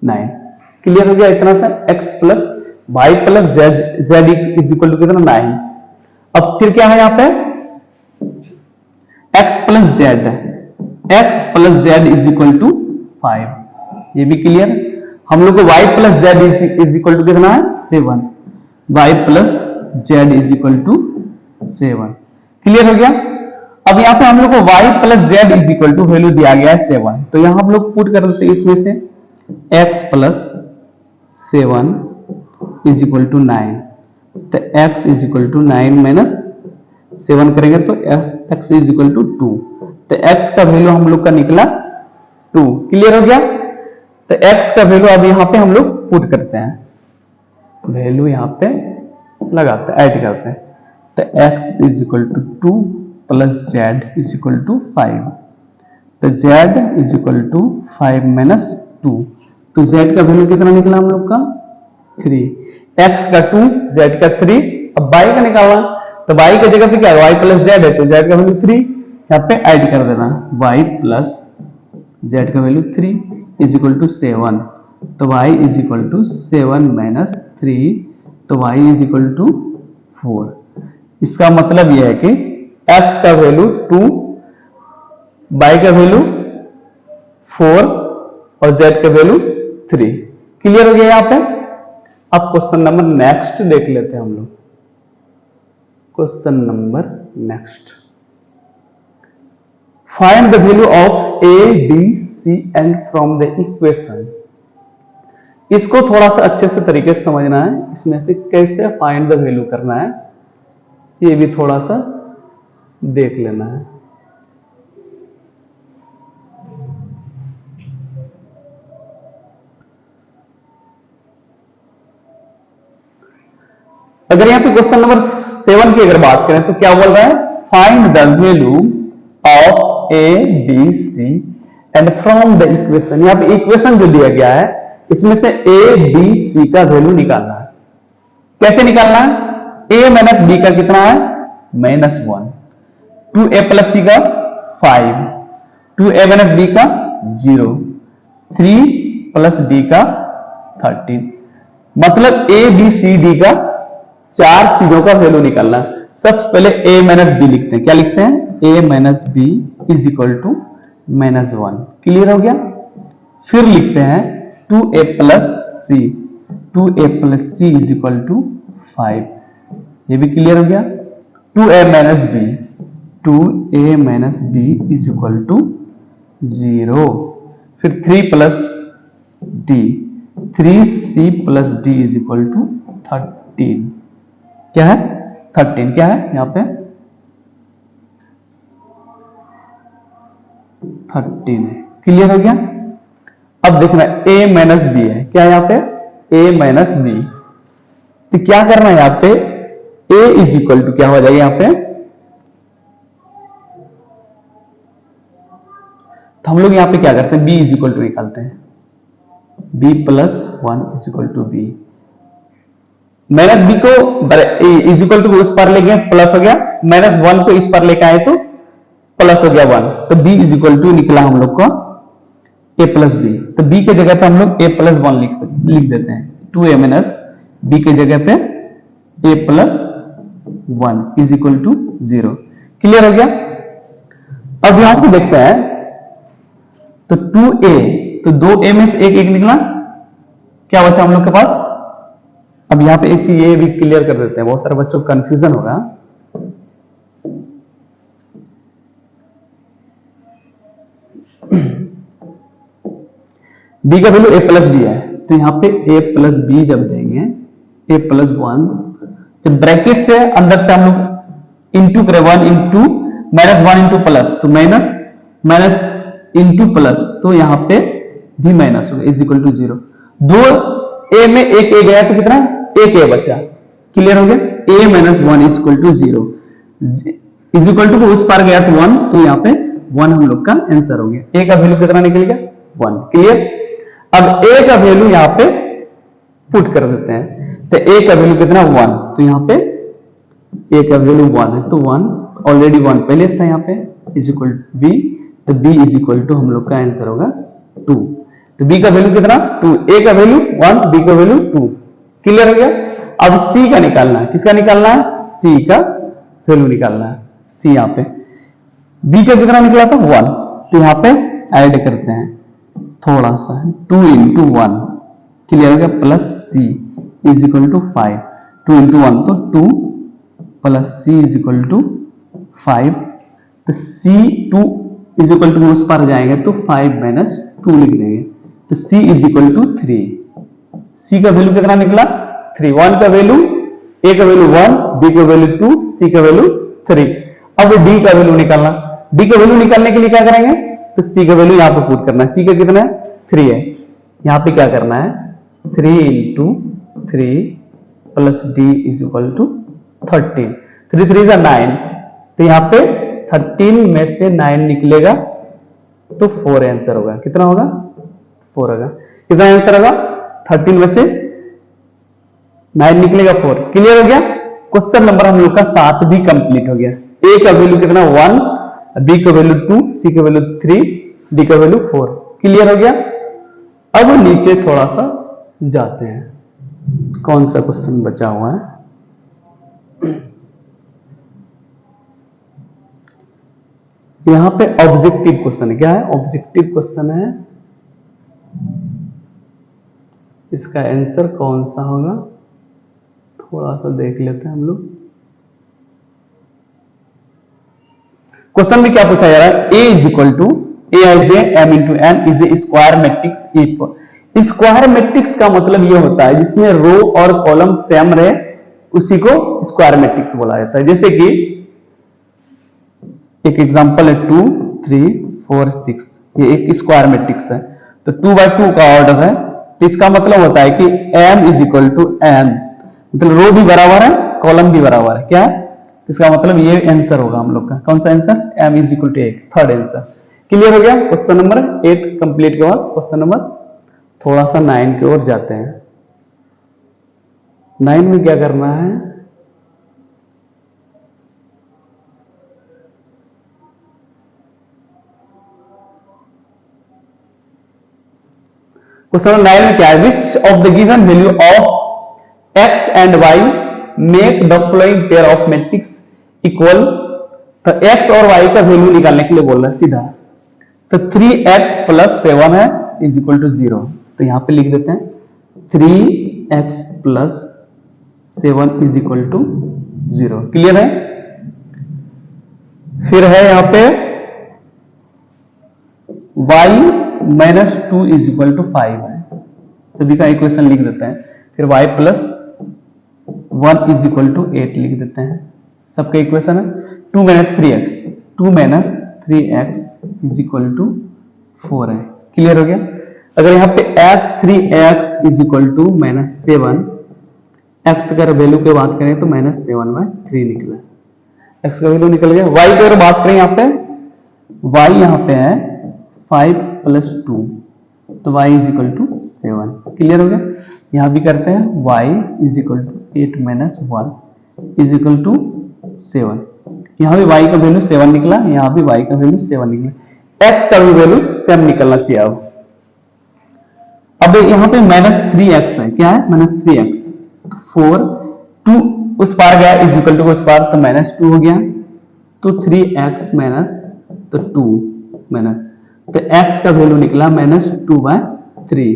[SPEAKER 1] 9। Clear हो गया इतना सा, x plus y plus z is equal to कितना 9। अब फिर क्या है यहाँ पे x plus z, x plus z is equal to 5। ये भी क्लियर। हम लोग को y plus z is equal to कितना है 7, y plus z is equal to 7। Clear हो गया। अब यहाँ पे हम लोग को y plus z is equal to value दिया गया है 7, तो यहां हम लोग पुट कर देते हैं इसमें से x plus 7 is equal to 9। तो x is equal to 9 minus 7 करेंगे तो x इज इक्वल टू 2। तो x का वैल्यू हम लोग का निकला 2। क्लियर हो गया। तो x का वैल्यू अब यहाँ पे हम लोग पुट करते हैं, वैल्यू यहाँ पे लगाते हैं, ऐड करते हैं। तो x is equal to 2 plus z is equal to 5। तो z is equal to 5 minus 2। तो z का वैल्यू कितना निकला हम लोग का 3। x का 2, z का 3। अब y का निकालना, तो y की जगह पे क्या है y प्लस जेड है, तो z का वैल्यू 3 यहाँ पे ऐड कर देना। y प्लस जेड का वैल्यू 3 इज इक्वल टू 7। तो y is equal to 7 minus 3, तो y इज इक्वल टू 4। इसका मतलब यह है कि x का वैल्यू 2, y का वैल्यू 4 और z का वैल्यू 3। क्लियर हो गया यहाँ पे। अब क्वेश्चन नंबर नेक्स्ट देख लेते हैं हम लोग। Question number next, find the value of a, b, c and from the equation. इसको थोड़ा सा अच्छे से तरीके से समझना है, इसमें से कैसे फाइंड द वैल्यू करना है ये भी थोड़ा सा देख लेना है। अगर यहां पे क्वेश्चन नंबर 7 की अगर बात करें तो क्या बोल रहा है, find the value of a, b, c and from the equation. यहां पे इक्वेशन जो दिया गया है इसमें से a, b, c का वैल्यू निकालना है। कैसे निकालना है, a माइनस b का कितना है -1, 2a प्लस c का 5, 2a माइनस b का 0, 3 प्लस d का 13। मतलब a, b, c, d का 4 चीजों का वैल्यू निकालना। सबसे पहले a माइनस बी लिखते हैं। क्या लिखते हैं, a minus b is equal to -1। Clear हो गया। फिर लिखते हैं 2a plus c, 2a plus c is equal to 5। ये भी क्लियर हो गया। 2a minus b, 2a minus b is equal to 0। फिर 3 plus d, 3c plus d is equal to 13। क्या है 13, क्या है यहां पे 13 है। क्लियर हो गया। अब देखना a माइनस बी है, क्या है यहां पे a माइनस बी। तो क्या करना है यहां पे a इज इक्वल टू क्या हो जाएगा यहां पे, तो हम लोग यहां पे क्या करते हैं b इज इक्वल टू निकालते हैं, b plus 1 is equal to b. Minus b को इज इक्वल टू उस पर ले गए प्लस हो गया, -1 को इस पर लेकर आए तो प्लस हो गया 1। तो b इज इक्वल टू निकला हम लोग को a प्लस बी। तो b के जगह पे हम लोग a प्लस 1 लिख देते हैं। 2a माइनस b के जगह पे a plus 1 is equal to 0। Clear हो गया। अब यहां पे देखते हैं तो 2a, तो 2a में से एक निकला, क्या बचा हम लोग के पास। अब यहां पे एक चीज ये भी क्लियर कर देते हैं, बहुत सारे बच्चों को कंफ्यूजन होगा। बी का वैल्यू a प्लस बी है, तो यहाँ पे a प्लस बी जब देंगे a प्लस 1, जब ब्रैकेट से अंदर से हम लोग इंटू करें 1 इंटू माइनस 1 इंटू प्लस, तो माइनस माइनस इंटू प्लस, तो यहाँ पे भी माइनस होगा इज इक्वल टू 0। दो a में एक a गया तो कितना, एक a बचा। क्लियर हो गया, a minus 1 is equal to 0 is equal to उस पार गया तो 1, तो यहाँ पे 1 हम लोग का आंसर हो गया। a का वैल्यू कितना निकल गया, 1। क्लियर। अब a का वैल्यू यहाँ पे पुट कर देते हैं, तो a का वैल्यू कितना 1, तो यहाँ पे a का वैल्यू 1 है, तो 1 ऑलरेडी 1 पहले था यहाँ पे इज इक्वल टू b, तो b इज इक्वल टू हम लोग का आंसर होगा 2। तो b का वैल्यू कितना 2, a का वैल्यू 1, b का वैल्यू 2। क्लियर हो गया। अब c का निकालना है, किसका निकालना है, c का वैल्यू निकालना है। c यहाँ पे b का कितना निकला था 1, तो यहाँ पे ऐड करते हैं थोड़ा सा 2 इंटू 1। क्लियर हो गया, plus c is equal to 5, 2 into 1 तो 2 plus c is equal to 5, तो c2 इज इक्वल टू उस पर जाएंगे तो 5 माइनस 2 लिख देंगे, तो c is equal to 3। c का वैल्यू कितना निकला 3, 1 का वैल्यू, a का वैल्यू 1, b का वैल्यू 2, c का वैल्यू 3। अब d का वैल्यू निकालना, d का वैल्यू निकालने के लिए क्या करेंगे, तो c का वैल्यू यहाँ पे पुट करना है। c का कितना है 3 है, यहाँ पे क्या करना है 3 into 3 plus d is equal to 13, 3 3 जा 9, तो यहाँ पे 13 में से 9 निकलेगा तो 4 आंसर होगा। कितना होगा 4 होगा। कितना आंसर होगा 13 में से 9 निकलेगा 4। क्लियर हो गया। क्वेश्चन नंबर हम लोग का 7 भी कंप्लीट हो गया। a का वैल्यू कितना 1, b का वैल्यू 2, c का वैल्यू 3, d का वैल्यू 4। क्लियर हो गया। अब नीचे थोड़ा सा जाते हैं, कौन सा क्वेश्चन बचा हुआ है। यहां पे ऑब्जेक्टिव क्वेश्चन है। क्या है ऑब्जेक्टिव क्वेश्चन है, इसका आंसर कौन सा होगा थोड़ा सा देख लेते हैं हम लोग। क्वेश्चन में क्या पूछा जा रहा है, a is equal to m into n is a square matrix if. Square matrix का मतलब यह होता है जिसमें रो और कॉलम सेम रहे, उसी को स्क्वायर मैट्रिक्स बोला जाता है। जैसे कि एक एग्जांपल है 2 3 4 6, ये एक स्क्वायर मैट्रिक्स है, तो 2 बाय 2 का ऑर्डर है, तो इसका मतलब होता है कि m is equal to n, मतलब रो भी बराबर है कॉलम भी बराबर है। क्या है इसका मतलब, ये आंसर होगा हम लोग का। कौन सा answer, m is equal to 1, third answer. Clear हो गया। क्वेश्चन नंबर 8 कंप्लीट के बाद क्वेश्चन नंबर थोड़ा सा 9 की ओर जाते हैं। 9 में क्या करना है, क्वेश्चन 9 में क्या है, which of the given value of x and y make the flowing pair of matrix equal. तो x और y का वैल्यू निकालने के लिए बोल रहा है सीधा, तो 3x प्लस 7 है इज इक्वल टू 0, तो यहां पे लिख देते हैं 3x plus 7 is equal to 0। Clear है। फिर है यहां पे y minus 2 is equal to 5 है, सभी का इक्वेशन लिख देते हैं। फिर y plus 1 is equal to 8 लिख देते हैं, सबका इक्वेशन है। 2 minus 3x, 2 minus 3x is equal to 4 है। क्लियर हो गया। अगर यहाँ पे x 3x is equal to minus 7, x अगर वैल्यू की बात करें तो माइनस 7/3 निकला, x का वैल्यू निकल गया। y की अगर बात करें यहाँ पे, y यहाँ पे है 5 प्लस 2, तो y is equal to 7। Clear हो गया। यहां भी करते हैं y is equal to 8 minus 1 is equal to 7। यहां भी y का वैल्यू 7 निकला, यहां भी y का वैल्यू 7 निकला, x का भी वैल्यू सेम निकलना चाहिए। अब यहां पे माइनस 3x है, क्या है माइनस 3x, 4 2 उस पार गया इज इक्वल टू उस पार, तो माइनस 2 हो गया, तो 3x माइनस तो 2 माइनस, तो x का वैल्यू निकला माइनस 2/3,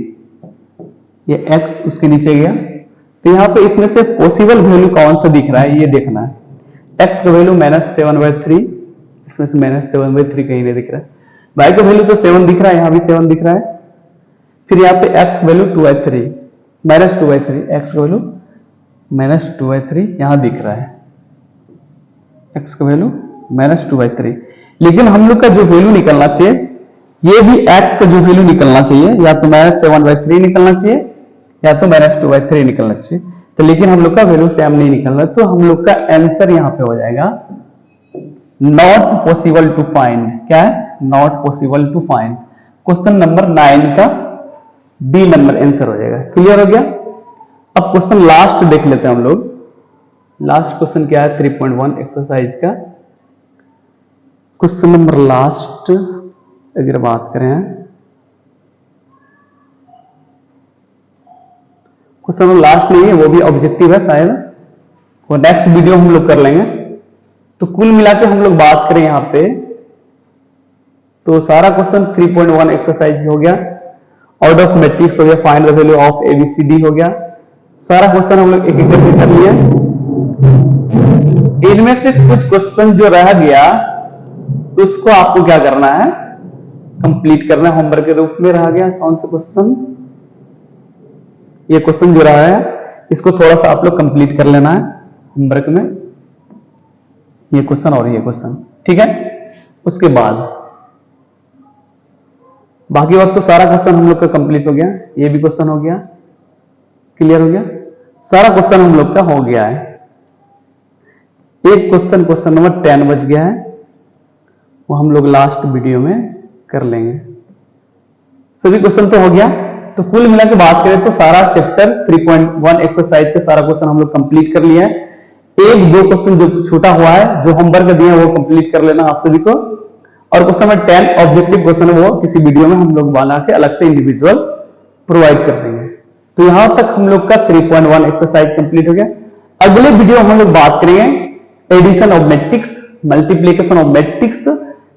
[SPEAKER 1] ये x उसके नीचे गया। तो यहाँ पे इसमें से पॉसिबल वैल्यू कौन सा दिख रहा है ये देखना है। x का वैल्यू माइनस 7/3, इसमें से माइनस 7/3 कहीं नहीं दिख रहा है। y का वैल्यू तो 7 दिख रहा है, यहाँ भी 7 दिख रहा है। फिर यहाँ पे x वैल्यू 2/3 -2/3, x का वैल्यू -2/3 यहां दिख रहा है, x का वैल्यू -2/3। लेकिन हम लोग का जो वैल्यू निकलना चाहिए, ये भी x का जो वैल्यू निकलना चाहिए या तो -7/3 निकलना चाहिए या तो -2/3 निकलना चाहिए। तो लेकिन हम लोग का वैल्यू सेम नहीं निकल रहा, तो हम लोग का आंसर यहां पे हो जाएगा नॉट पॉसिबल टू फाइंड। क्या है? Not possible to find. Question number 9 का बी नंबर आंसर हो जाएगा। क्लियर हो गया? अब क्वेश्चन लास्ट देख लेते हैं हम लोग। लास्ट क्वेश्चन क्या है 3.1 एक्सरसाइज का। क्वेश्चन नंबर लास्ट अगर बात करें, क्वेश्चन लास्ट नहीं है, वो भी ऑब्जेक्टिव है शायद, वो नेक्स्ट वीडियो हम लोग कर लेंगे। तो कुल मिला के हम लोग बात करें यहां पे, तो सारा क्वेश्चन 3.1 एक्सरसाइज हो गया, ऑर्डर ऑफ मैट्रिक्स हो गया, find the value of ABCD हो गया। सारा क्वेश्चन हम लोग एक एक करके कर लिए। इनमें से कुछ क्वेश्चन जो रह गया उसको आपको क्या करना है, कंप्लीट करना है। होमवर्क के रूप में रह गया कौन सा क्वेश्चन, ये क्वेश्चन जो रहा है इसको थोड़ा सा आप लोग कंप्लीट कर लेना है होमवर्क में, ये क्वेश्चन और ये क्वेश्चन, ठीक है। उसके बाद बाकी वक्त तो सारा क्वेश्चन हम लोग का कंप्लीट हो गया, ये भी क्वेश्चन हो गया, क्लियर हो गया, सारा क्वेश्चन हम लोग का हो गया है। एक क्वेश्चन नंबर 10 बच गया है, वो हम लोग लास्ट वीडियो में कर लेंगे। सभी क्वेश्चन तो हो गया। तो कुल मिला के बात करें तो सारा चैप्टर 3.1 एक्सरसाइज का सारा क्वेश्चन हम लोग कंप्लीट कर लिया है। एक दो क्वेश्चन जो छूटा हुआ है, जो होमवर्क दिए वो कंप्लीट कर लेना आप सभी को। और क्वेश्चन नंबर 10 ऑब्जेक्टिव क्वेश्चन है, वो किसी वीडियो में हम लोग बना के अलग से इंडिविजुअल प्रोवाइड कर देंगे। तो यहां तक हम लोग का 3.1 एक्सरसाइज कंप्लीट हो गया। अगले वीडियो हम लोग बात करेंगे addition of matrix, multiplication of matrix,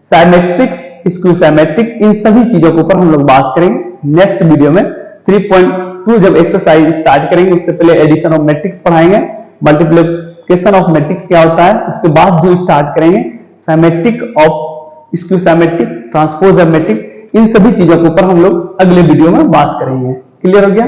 [SPEAKER 1] symmetric, skew symmetric, इन सभी चीजों के ऊपर हम लोग बात करेंगे नेक्स्ट वीडियो में। 3.2 जब एक्सरसाइज स्टार्ट करेंगे उससे पहले एडिशन ऑफ मैट्रिक्स पढ़ाएंगे, मल्टीप्लिकेशन ऑफ मैट्रिक्स क्या होता है, उसके बाद जो स्टार्ट करेंगे symmetric of skew symmetric, transpose matrix, इन सभी चीजों के ऊपर हम लोग अगले वीडियो में बात करेंगे। क्लियर हो गया?